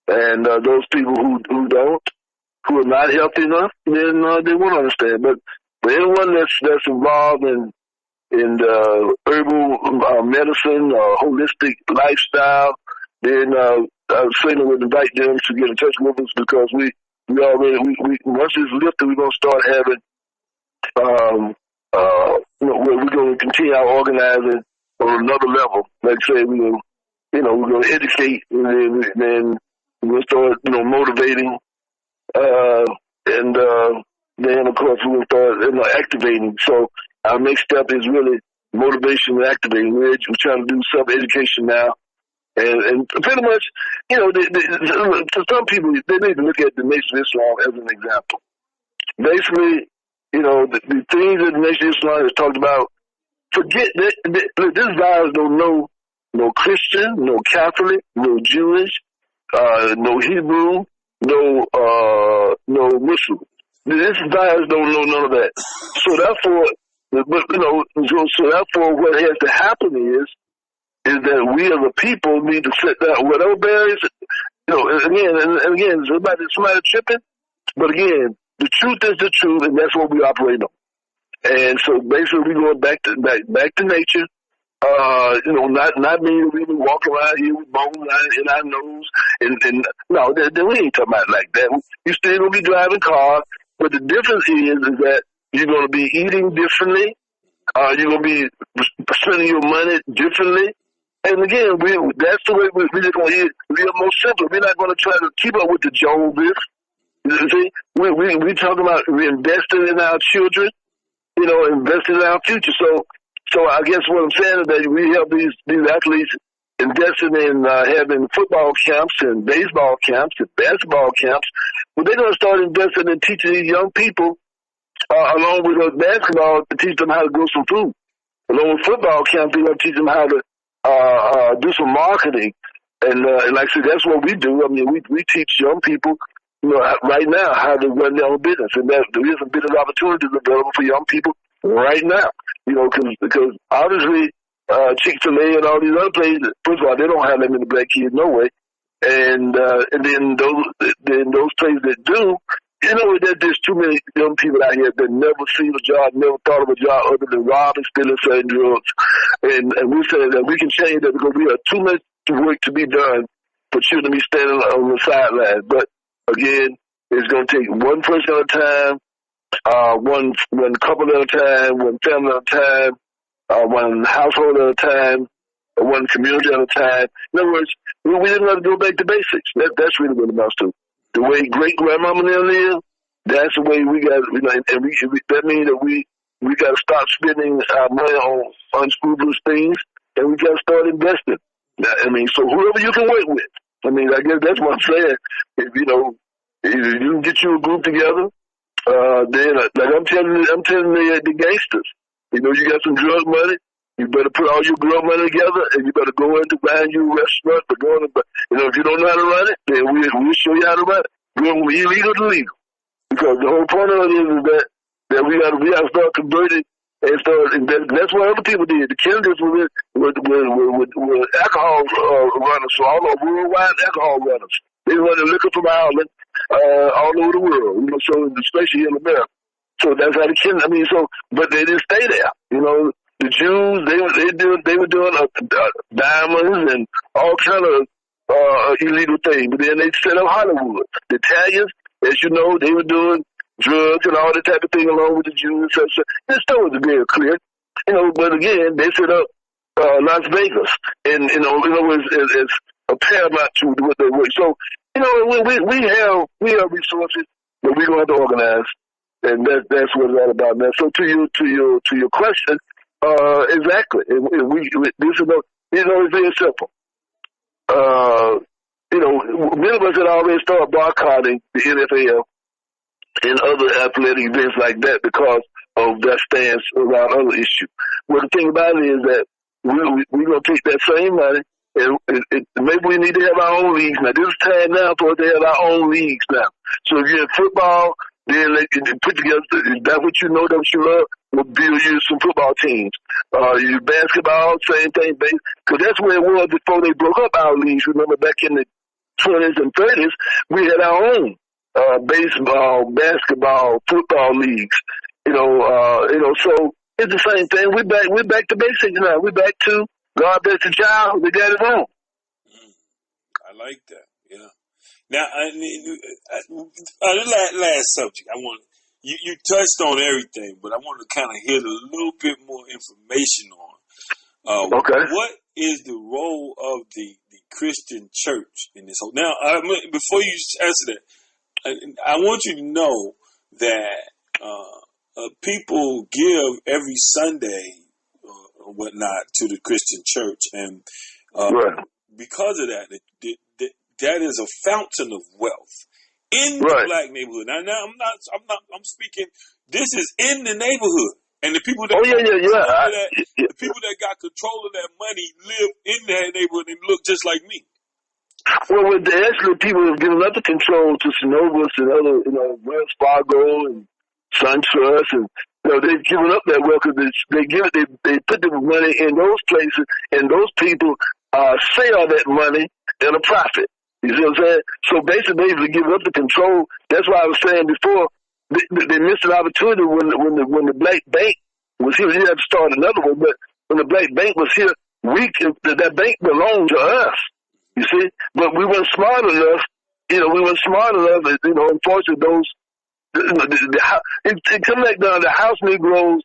And those people who don't, who are not healthy enough, then they won't understand. But anyone that's involved in herbal medicine, holistic lifestyle, then I certainly would invite them to get in touch with us, because we once it's lifted, we're going to start having, we're going to continue our organizing on another level. Like I say, we're going to educate, and then we'll start, motivating, and then of course we'll start, activating. So our next step is really motivation and activating. We're trying to do self-education now. And pretty much, to some people, they need to look at the Nation of Islam as an example. Basically, the things that the Nation of Islam has talked about, forget that this virus don't know no Christian, no Catholic, no Jewish, no Hebrew, no Muslim. This virus don't know none of that. So therefore, what has to happen is that we as a people need to set down whatever barriers, again, somebody tripping, but again, the truth is the truth, and that's what we operate on. And so basically we're going back to nature, not meaning we walk around here with bones in our nose, and no, we ain't talking about it like that. You still going to be driving cars, but the difference is that you're going to be eating differently, you're going to be spending your money differently. And again, that's the way we're just going to live more simple. We're not going to try to keep up with the Joneses. You see, we talking about investing in our children, investing in our future. So I guess what I'm saying is that we have these athletes investing in having football camps and baseball camps and basketball camps. But they're going to start investing in teaching these young people, along with basketball, to teach them how to grow some food. Along with football camps, they're going to teach them how to do some marketing, and like I said, that's what we do. I mean, we teach young people, right now how to run their own business, and there is a business opportunities available for young people right now. Because obviously Chick-fil-A and all these other places, first of all, they don't have that many black kids, no way, and then those places that do. There's too many young people out here that never seen a job, never thought of a job other than robbing, stealing, selling drugs. And we say that we can change that because we have too much work to be done for children to be standing on the sidelines. But again, it's going to take one person at a time, one couple at a time, one family at a time, one household at a time, one community at a time. In other words, we didn't have to go back to basics. That's really what it amounts to. The way great-grandmama now live, that's the way we got, and that means that we got to stop spending our money on unscrupulous things, and we got to start investing. So whoever you can work with, I guess that's what I'm saying. If, get you a group together. Then, like I'm telling the gangsters, you know, you got some drug money. You better put all your drug money together, and you better go into buying you a restaurant. But you know, if you don't know how to run it, then we'll show you how to run it. Go from illegal to legal. Because the whole point of it is that we got to start converting and start. And that's what other people did. The Kennedys were alcohol runners, so all over worldwide alcohol runners. They run the liquor from Ireland all over the world. You know, so especially in America. So that's how the Kennedys. I mean, so but they didn't stay there. You know, the Jews they were doing diamonds and all kind of illegal things. But then they set up Hollywood. The Italians, as you know, they were doing drugs and all that type of thing along with the Jews and such. The story was very clear, you know. But again, they set up Las Vegas, and you know, as a paramount to what they were. So you know, we have resources, but we don't have to organize, and that's what it's all about now. So to your question, exactly. This is it's very simple. You know, many of us had already started boycotting the NFL and other athletic events like that because of their stance around other issues. Well, the thing about it is that we're going to take that same money and maybe we need to have our own leagues now. This is time now for us to have our own leagues now. So if you're in football, then put together, that's what you know, that's what you love, we'll build you some football teams. You basketball, same thing, because that's where it was before they broke up our leagues. Remember back in the 20s and 30s, we had our own baseball, basketball, football leagues. You know, so it's the same thing. We're back to basics now. We're back to God bless the child. We got it on. I like that. Yeah. Now, last subject. I want you touched on everything, but I want to kind of hear a little bit more information on. Okay. What is the role of the Christian church in this whole? Now, before you answer that, I want you to know that people give every Sunday or whatnot to the Christian church, and right. because of that, that is a fountain of wealth in the black neighborhood. Now I'm speaking. This is in the neighborhood, and the people that the people that got control of that money live in that neighborhood and look just like me. Well, actually, people have given up the control to Synovus and other, you know, Wells Fargo and SunTrust, and you know, they've given up that wealth because they put the money in those places, and those people sell that money at a profit. You see what I'm saying? So basically, they've given up the control. That's why I was saying before they missed an opportunity when the black bank was here. You had to start another one, but when the black bank was here, that bank belonged to us. You see, but we weren't smart enough. You know, You know, unfortunately, those. It comes back down. The house Negroes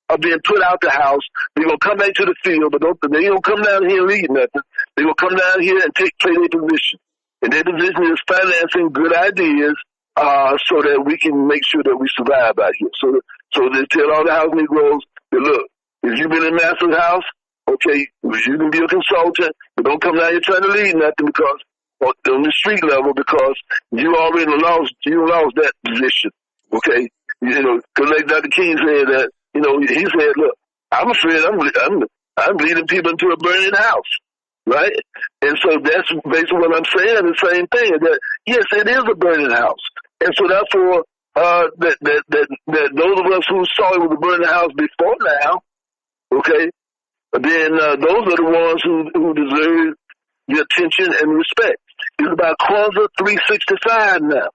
are being put out the house. They're gonna come back to the field, but they don't come down here and lead nothing. They're gonna come down here and play their position. And their position is financing good ideas, so that we can make sure that we survive out here. So they tell all the house Negroes that, look, if you've been in Master's house, okay, you can be a consultant, but don't come down here trying to lead nothing because on the street level, because you already lost that position. Okay, you know, because like Dr. King said that, you know, he said, look, I'm afraid I'm leading people into a burning house, right? And so that's basically what I'm saying. The same thing that yes, it is a burning house, and so therefore that those of us who saw it was a burning house before now, okay, then those are the ones who deserve the attention and respect. It's about Kwanzaa 365 now.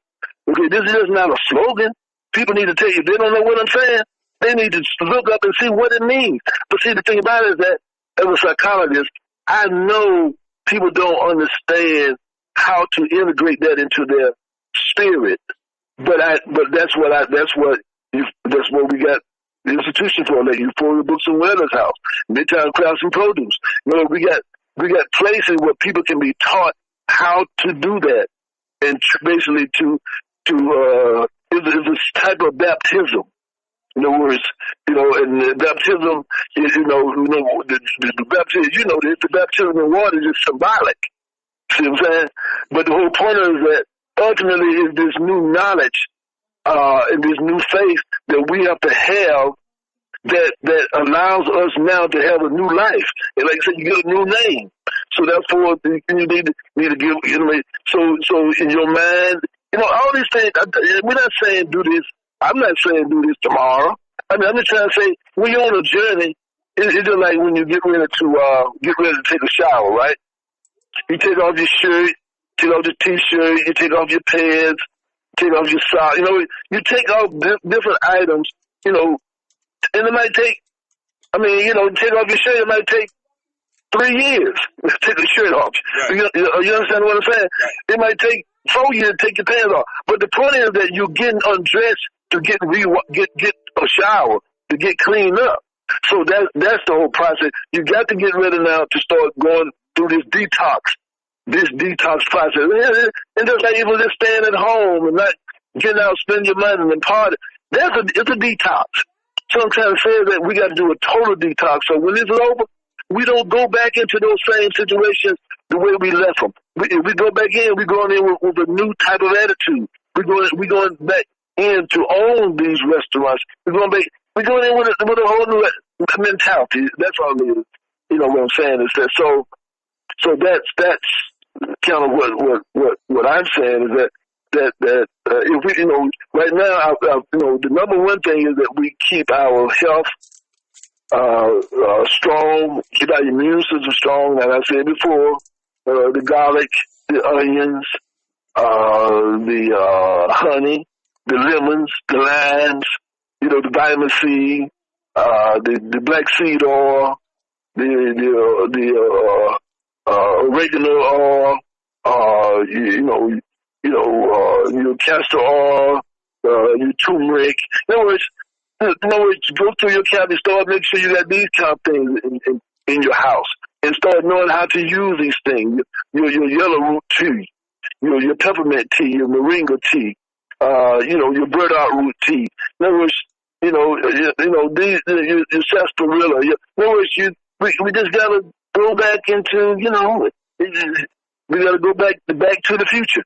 Okay, this is just not a slogan. People need to tell you, if they don't know what I'm saying, they need to look up and see what it means. But see, the thing about it is that, as a psychologist, I know people don't understand how to integrate that into their spirit. But that's what we got the institution for, like Euphoria Books and Wellness House, Midtown Crafts and Produce. You know, we got places where people can be taught how to do that, and basically it's a type of baptism. In other words, you know, and the baptism is, the baptism, the baptism in water is just symbolic. See what I'm saying? But the whole point is that ultimately is this new knowledge and this new faith that we have to have that allows us now to have a new life. And like I said, you get a new name. So therefore, you need to give, so in your mind, all these things, we're not saying do this. I'm not saying do this tomorrow. I mean, I'm just trying to say, when you're on a journey, it's just like when you get ready to take a shower, right? You take off your shirt, take off your T-shirt, you take off your pants, take off your socks. You take off different items, and it might take, take off your shirt, it might take 3 years to take the shirt off. Right. You understand what I'm saying? Right. It might take 4 years to take your pants off. But the point is that you're getting undressed to get a shower, to get cleaned up. So that's the whole process. You got to get ready now to start going through this detox process. And just like even just staying at home and not getting out, spending your money and party, it's a detox. So I'm trying to say that we got to do a total detox. So when it's over, we don't go back into those same situations the way we left them. We go back in, we're going in with a new type of attitude. We're going back in to own these restaurants. We're going in with a whole new mentality. That's all it is. What I'm saying is that so that's kind of what I'm saying is that if we right now the number one thing is that we keep our health strong, keep our immune system strong. Like I said before, the garlic, the onions, the honey, the lemons, the limes, the vitamin C, the black seed oil, the oregano oil, your castor oil, your turmeric. In other words, go through your cabinet store, make sure you got these kind of things in your house, and start knowing how to use these things. Your yellow root tea, your peppermint tea, your moringa tea, your burdock root tea. In other words, your sarsaparilla. In other words, we just gotta go back into, we gotta go back to the future.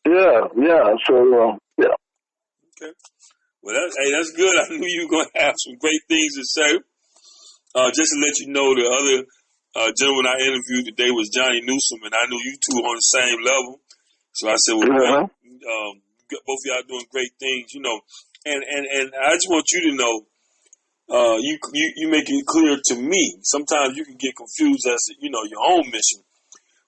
Yeah. So, yeah. Okay. Well, that's good. I knew you were going to have some great things to say. Just to let you know, the other gentleman I interviewed today was Johnny Newsom, and I knew you two were on the same level. So I said, well, both of y'all doing great things, and I just want you to know, you make it clear to me. Sometimes you can get confused as to, your own mission,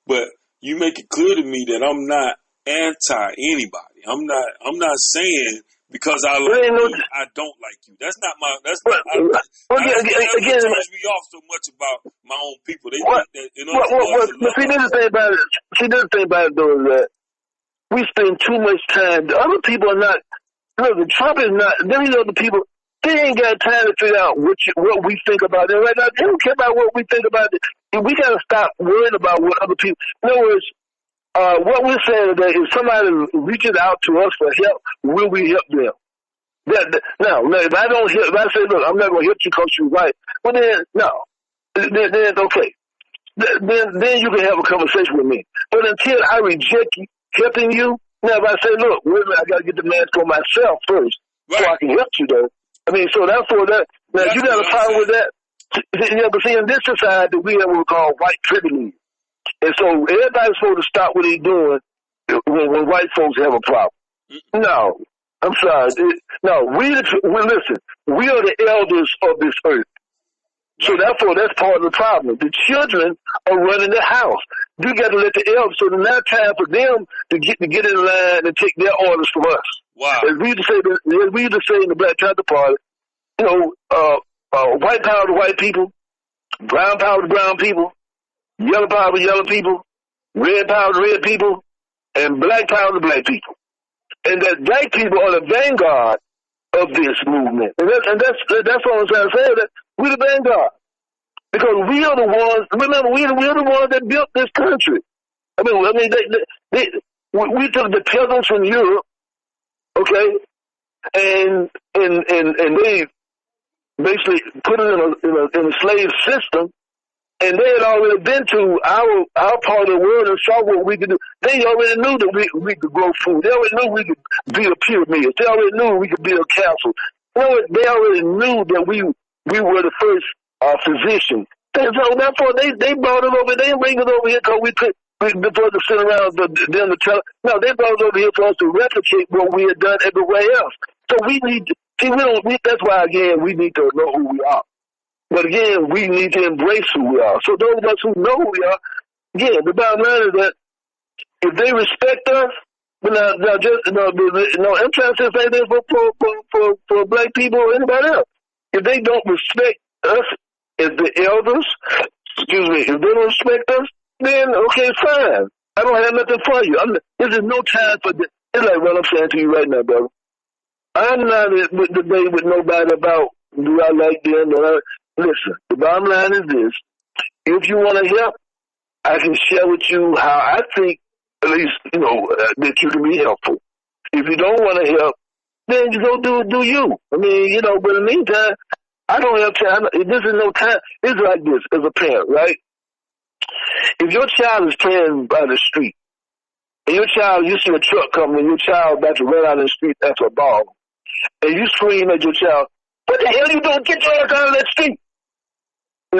but you make it clear to me that I'm not anti anybody. I'm not saying because I like you, I don't like you. That's not my. That's not. Again, turns me off so much about my own people. They think that in order for us to love. See, the thing about it though is that we spend too much time. The other people are not. Look, Trump is not. These other people, they ain't got time to figure out what we think about it right now. They don't care about what we think about it. And we got to stop worrying about what other people. In other words, what we're saying today is somebody reaches out to us for help, will we help them? Now, if I say, look, I'm not going to help you because you're right, well then, no. Then okay. Then you can have a conversation with me. But until I reject helping you, now if I say, look, wait a minute, I got to get the mask on myself first, right, so I can help you though. I mean, so therefore now you got a problem with that? But see, in this society, we have what we call white privilege. And so everybody's supposed to stop what they're doing when white folks have a problem. No, I'm sorry. No, listen, we are the elders of this earth. So therefore, that's part of the problem. The children are running the house. You got to let the elders, so it's not time for them to get in line and take their orders from us. Wow. As we used to say in the Black Panther Party, white power to white people, brown power to brown people, yellow power to yellow people, red power to red people, and black power to black people. And that black people are the vanguard of this movement. And that's what I'm trying to say, that we're the vanguard. Because we are the ones, remember, we're the ones that built this country. We took the peasants from Europe, okay, and they basically put it in a slave system, And they had already been to our part of the world and saw what we could do. They already knew that we could grow food. They already knew we could build pyramids. They already knew we could build castles. They already knew that we were the first physician. And so therefore they brought it over. They didn't bring it over here because we before to sit around them to tell. No, they brought it over here for us to replicate what we had done everywhere else. So we need to see. That's why again we need to know who we are. But again, we need to embrace who we are. So those of us who know who we are, again, the bottom line is that if they respect us, I'm trying to say the same thing for black people or anybody else. If they don't respect us as the elders, if they don't respect us, then okay, fine. I don't have nothing for you. This is no time for this. It's like what I'm saying to you right now, brother. I'm not debating with nobody about do I like them or listen, the bottom line is this. If you want to help, I can share with you how I think, at least, that you can be helpful. If you don't want to help, then you go do you. I mean, but in the meantime, I don't have time. This is no time. It's like this as a parent, right? If your child is playing by the street, and you see a truck coming, and your child about to run out in the street after a ball, and you scream at your child, what the hell you doing? Get your ass out of that street.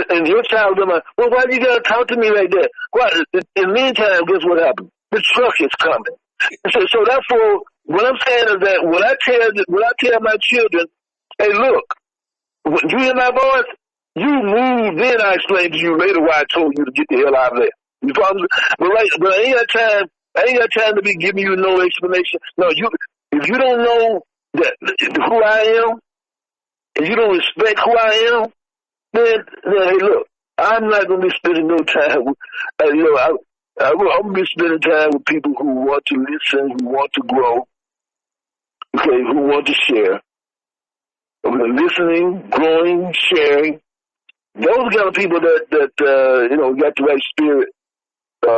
And your child will be like, well, why you gotta talk to me like that? Well, in the meantime, guess what happened? The truck is coming. So therefore, what I'm saying is that when I tell my children, hey, look, when you hear my voice, you move, then I explain to you later why I told you to get the hell out of there. You follow me? But I ain't got time to be giving you no explanation. No, if you don't know who I am, and you don't respect who I am, then hey, look, I'm not going to be spending no time with, I'm going to be spending time with people who want to listen, who want to grow, okay, who want to share. Listening, growing, sharing. Those are the kind of people that got the right spirit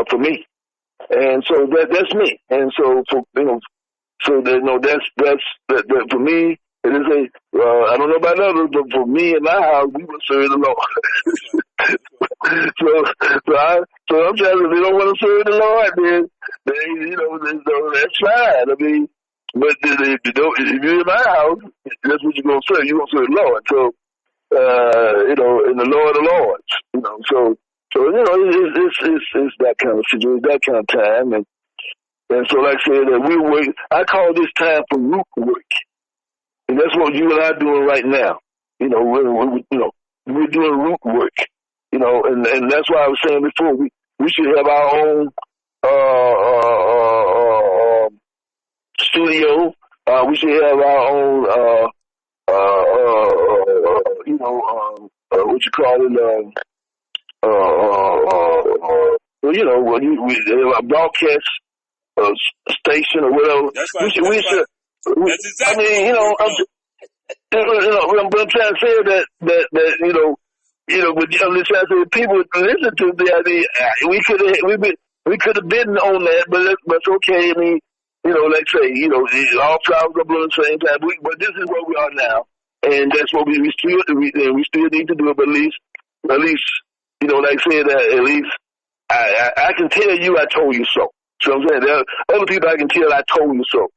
for me. And so that's me. And so that's for me. It is I don't know about others, but for me in my house, we will serve the Lord. so I'm trying to, if they don't want to serve the Lord, then that's fine. I mean, but if you're in my house, that's what you're going to serve. You're going to serve the Lord. So, and the Lord of Lords, so it's that kind of situation, that kind of time. And so, like I said, I call this time for root work. And that's what you and I are doing right now. We're doing root work. And that's why I was saying before, we should have our own studio. We should have our own what you call it, a broadcast station or whatever. That's right. We should. That's exactly. I mean, I'm trying to say that but I'm just trying to say people listen to the idea. We could have been on that, but it's okay. I mean, like say, all flowers are blowing at the same time. But this is where we are now, and that's what we still need to do it. But at least, like I said, at least I can tell you I told you so. So I'm saying there are other people I can tell I told you so.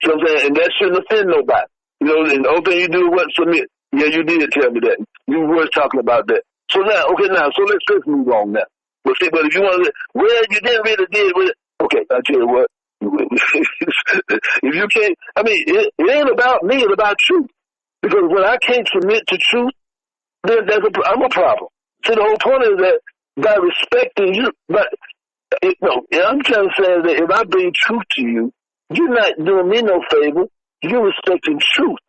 So I'm saying, and that shouldn't offend nobody. And the only thing you do is what submit. Yeah, you did tell me that. You were talking about that. So now, so let's move on now. But if you want to, well, you didn't really did. Okay, I'll tell you what. If you can't, I mean, it ain't about me, it's about truth. Because when I can't submit to truth, then I'm a problem. So the whole point is that by respecting you, I'm trying to say that if I bring truth to you, you're not doing me no favor. You're respecting truth,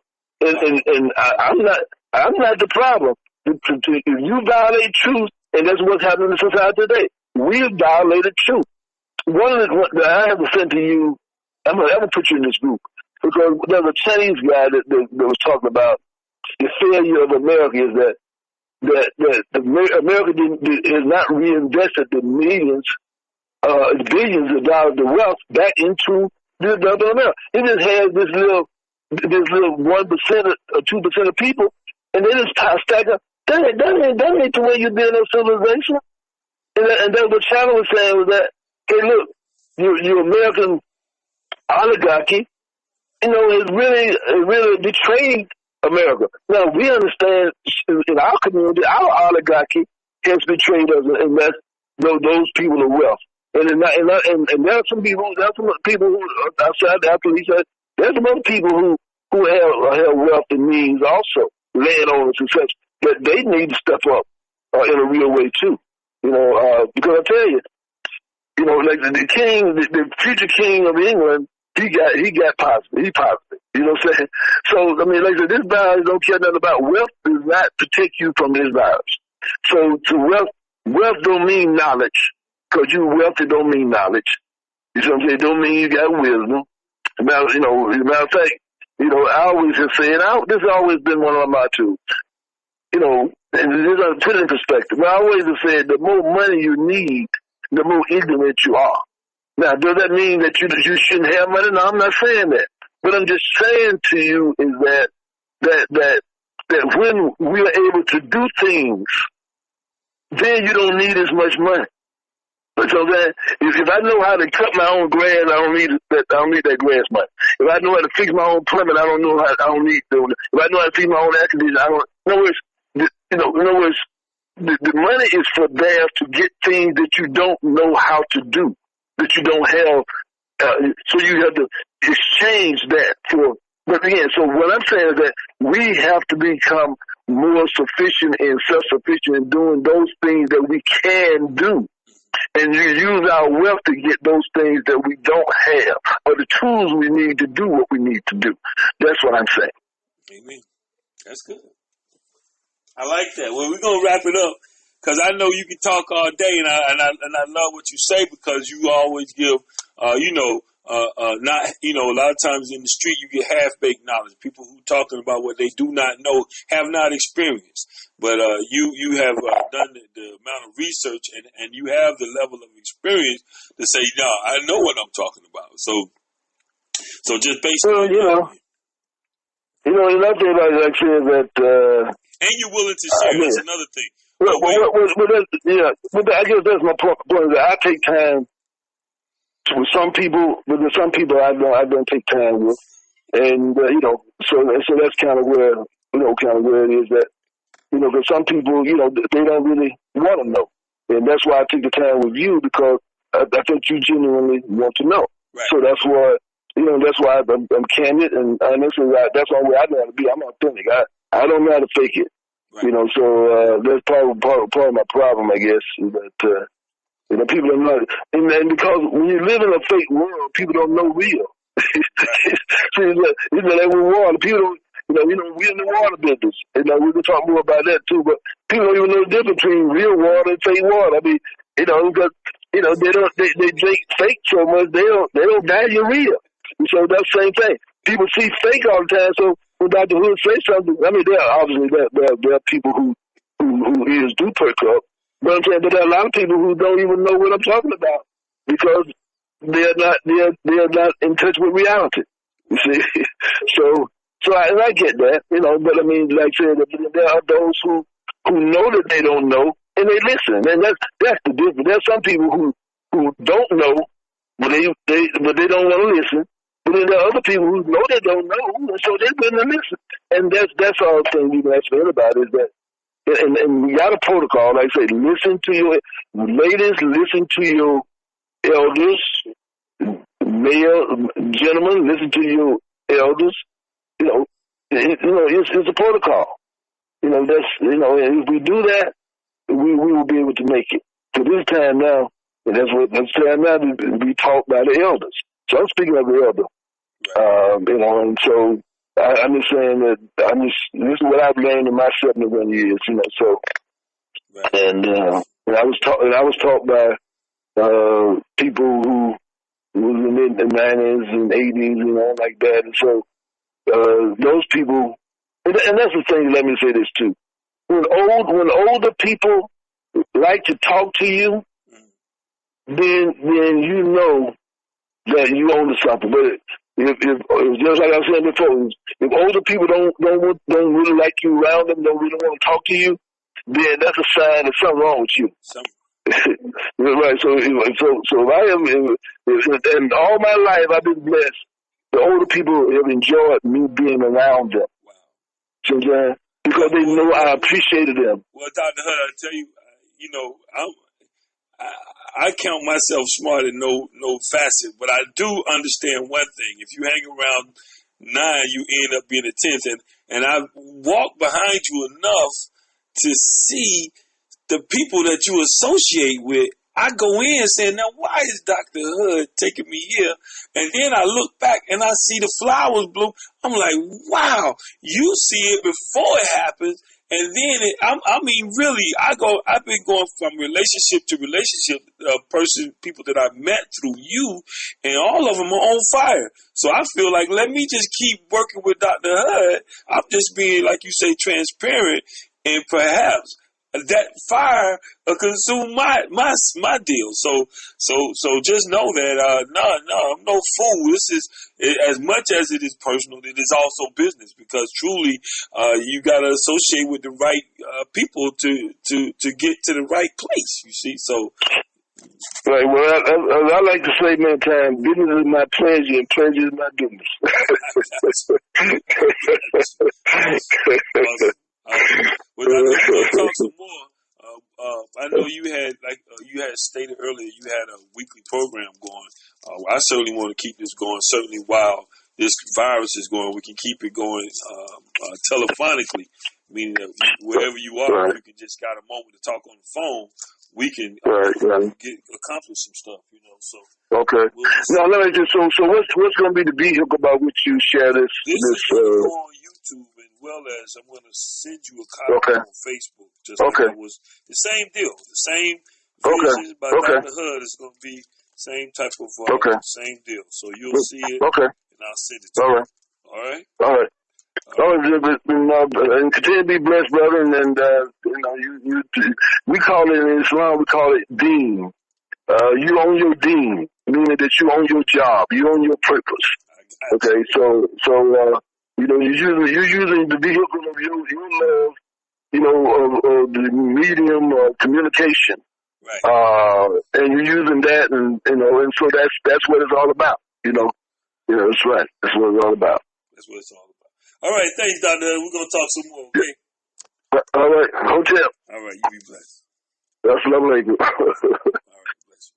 and I'm not the problem. If you violate truth, and that's what's happening in society today, we violated truth. One of the I have to send to you. I'm gonna put you in this group because there's a Chinese guy that was talking about the failure of America is that America has not reinvested the billions of dollars of wealth back into the America. It just has this little 1% or 2% of people, and they just stack up That ain't the way you build a civilization. And that's what China was saying was that, hey, look, your American oligarchy, has really betrayed America. Now, we understand in our community, our oligarchy has betrayed us, and that's those people of wealth. And there are some people who, outside after he said, there's some other people who have wealth and means also, landowners and such, that they need to step up in a real way too. Because I tell you, like the king, the future king of England, he got positive. He positive. You know what I'm saying? So, I mean, like I said, this virus don't care nothing about wealth, does not protect you from this virus. So, wealth don't mean knowledge. Because you wealthy don't mean knowledge. You see what I'm saying? It don't mean you got wisdom. As a matter of fact, I always have said, this has always been one of my tools. And this I put it in perspective. I always have said, the more money you need, the more ignorant you are. Now, does that mean that you shouldn't have money? No, I'm not saying that. What I'm just saying to you is that when we are able to do things, then you don't need as much money. So that if I know how to cut my own grass, I don't need that grass money. If I know how to fix my own plumbing, I don't need. If I know how to fix my own air conditioning, I don't. In other words, the money is for there to get things that you don't know how to do, that you don't have. So you have to exchange that for. But again, so what I'm saying is that we have to become more sufficient and self-sufficient in doing those things that we can do. And you use our wealth to get those things that we don't have, or the tools we need to do what we need to do. That's what I'm saying. Amen. That's good. I like that. Well, we're gonna wrap it up because I know you can talk all day, and I love what you say because you always give, not a lot of times in the street you get half-baked knowledge. People who talking about what they do not know, have not experienced. But you have done the amount of research and you have the level of experience to say, no, I know what I'm talking about. So just based on another thing like saying that and you're willing to share. That's another thing. I guess that's my point. That I take time with some people. With some people, I don't take time with, and so that's kind of where it is that. Because some people, they don't really want to know. And that's why I take the time with you, because I think you genuinely want to know. Right. So that's why, that's why I'm candid and honest. And that's the only way I know how to be. I'm authentic. I don't know how to fake it. Right. So that's part of my problem, I guess, is that, people are not. And because when you live in a fake world, people don't know real. So it's like with water. People don't. We're in the water business. We can talk more about that too. But people don't even know the difference between real water and fake water. I mean, because they drink fake so much they don't value real. And so that's the same thing. People see fake all the time. So when Dr. Hood says something, I mean, there are people who ears do perk up. But I'm saying, but there are a lot of people who don't even know what I'm talking about because they're not in touch with reality. You see, So I get that, but I mean, like I said, there are those who know that they don't know, and they listen, and that's the difference. There's some people who don't know, but they don't want to listen. But then there are other people who know they don't know, and so they're going to listen. And that's all the thing you can ask for anybody is that, and we got a protocol. Like I say, listen to your ladies, listen to your elders, male gentlemen, listen to your elders. It's a protocol. If we do that, we will be able to make it. So this time now, and that's time now to be taught by the elders. So I'm speaking of the elder. And so I'm just saying that this is what I've learned in my 71 years, so, and I was taught by, people who was in the 90s and 80s, like that. And so, those people, and that's the thing, let me say this too. When older people like to talk to you, then you know that you own to something. But if just like I said before, if older people don't really like you around them, don't really want to talk to you, then that's a sign that something wrong with you. Right. So I am, and all my life I've been blessed. The older people have enjoyed me being around them. Wow. So, because they know I appreciated them. Well, Dr. Hud, I tell you, you know, I count myself smart in no facet, but I do understand one thing. If you hang around 9, you end up being a 10th. And I walk behind you enough to see the people that you associate with. I go in saying, now why is Dr. Hud taking me here? And then I look back and I see the flowers bloom. I'm like, wow, you see it before it happens. And then, really, I've been going from relationship to relationship, people that I've met through you, and all of them are on fire. So I feel like, let me just keep working with Dr. Hud. I'm just being, like you say, transparent, and perhaps that fire consume my deal. So just know that I'm no fool. This is, as much as it is personal, it is also business, because truly you got to associate with the right people to get to the right place. You see, so. Right. Well, I like to say many times, business is my pleasure and pleasure is my business. Awesome. Well, we'll talk some more. I know you had stated earlier, you had a weekly program going. I certainly want to keep this going. Certainly, while this virus is going, we can keep it going telephonically, meaning that wherever you are, right, you can just got a moment to talk on the phone. We can accomplish some stuff, you know. So okay. Now let me just so what's going to be the vehicle by which you share this? This is going to go on YouTube, as well as I'm going to send you a copy on Facebook. Just like it was the same deal, the same visions by Dr. Hud. It's going to be same type of same deal. So you'll see it, and I'll send it to you. All right. All right. And continue to be blessed, brother. And we call it in Islam, we call it deen. You own your deen, meaning that you own your job, you own your purpose. Okay, so you're using the vehicle of your love, of the medium of communication, right? And you're using that, and so that's what it's all about. That's right. That's what it's all about. That's what it's all about. All right, thanks, Dr. Hud. We're going to talk some more, okay? All right, hotel. All right, you be blessed. That's lovely. All right, bless you.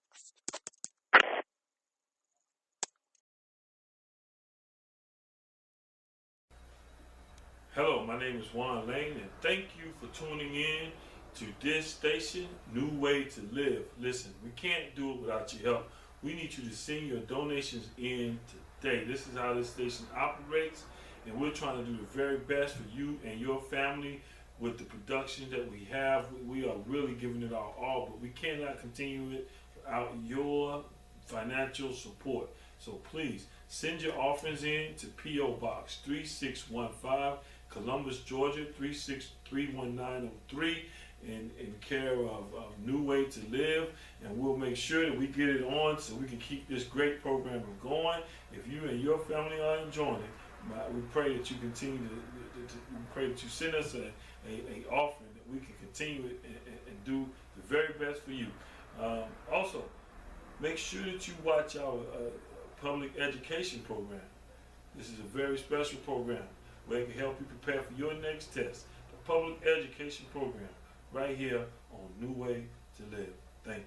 Hello, my name is Juan Lane, and thank you for tuning in to this station, New Way to Live. Listen, we can't do it without your help. We need you to send your donations in today. This is how this station operates. And we're trying to do the very best for you and your family with the production that we have. We are really giving it our all, but we cannot continue it without your financial support. So please send your offerings in to P.O. Box 3615, Columbus, Georgia 3631903, in care of New Way to Live. And we'll make sure that we get it on so we can keep this great program going. If you and your family are enjoying it, we pray that you continue we pray that you send us a offering that we can continue it and do the very best for you. Also, make sure that you watch our public education program. This is a very special program where it can help you prepare for your next test. The public education program right here on New Way to Live. Thank you.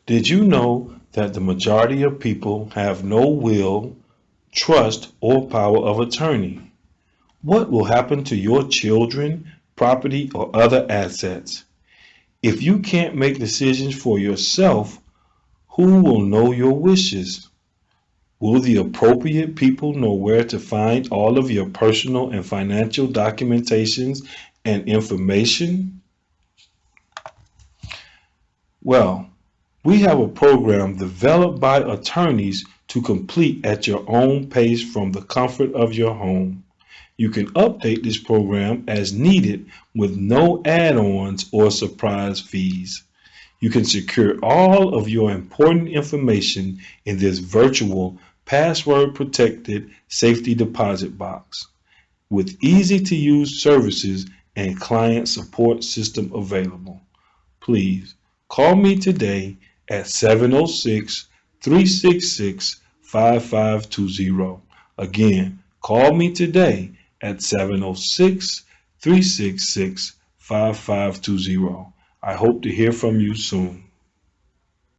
Did you know that the majority of people have no will, trust, or power of attorney? What will happen to your children, property, or other assets? If you can't make decisions for yourself, who will know your wishes? Will the appropriate people know where to find all of your personal and financial documentations and information? Well, we have a program developed by attorneys to complete at your own pace from the comfort of your home. You can update this program as needed with no add-ons or surprise fees. You can secure all of your important information in this virtual password protected safety deposit box with easy to use services and client support system available. Please call me today at 706-366-5520. Again, call me today at 706-366-5520. I hope to hear from you soon.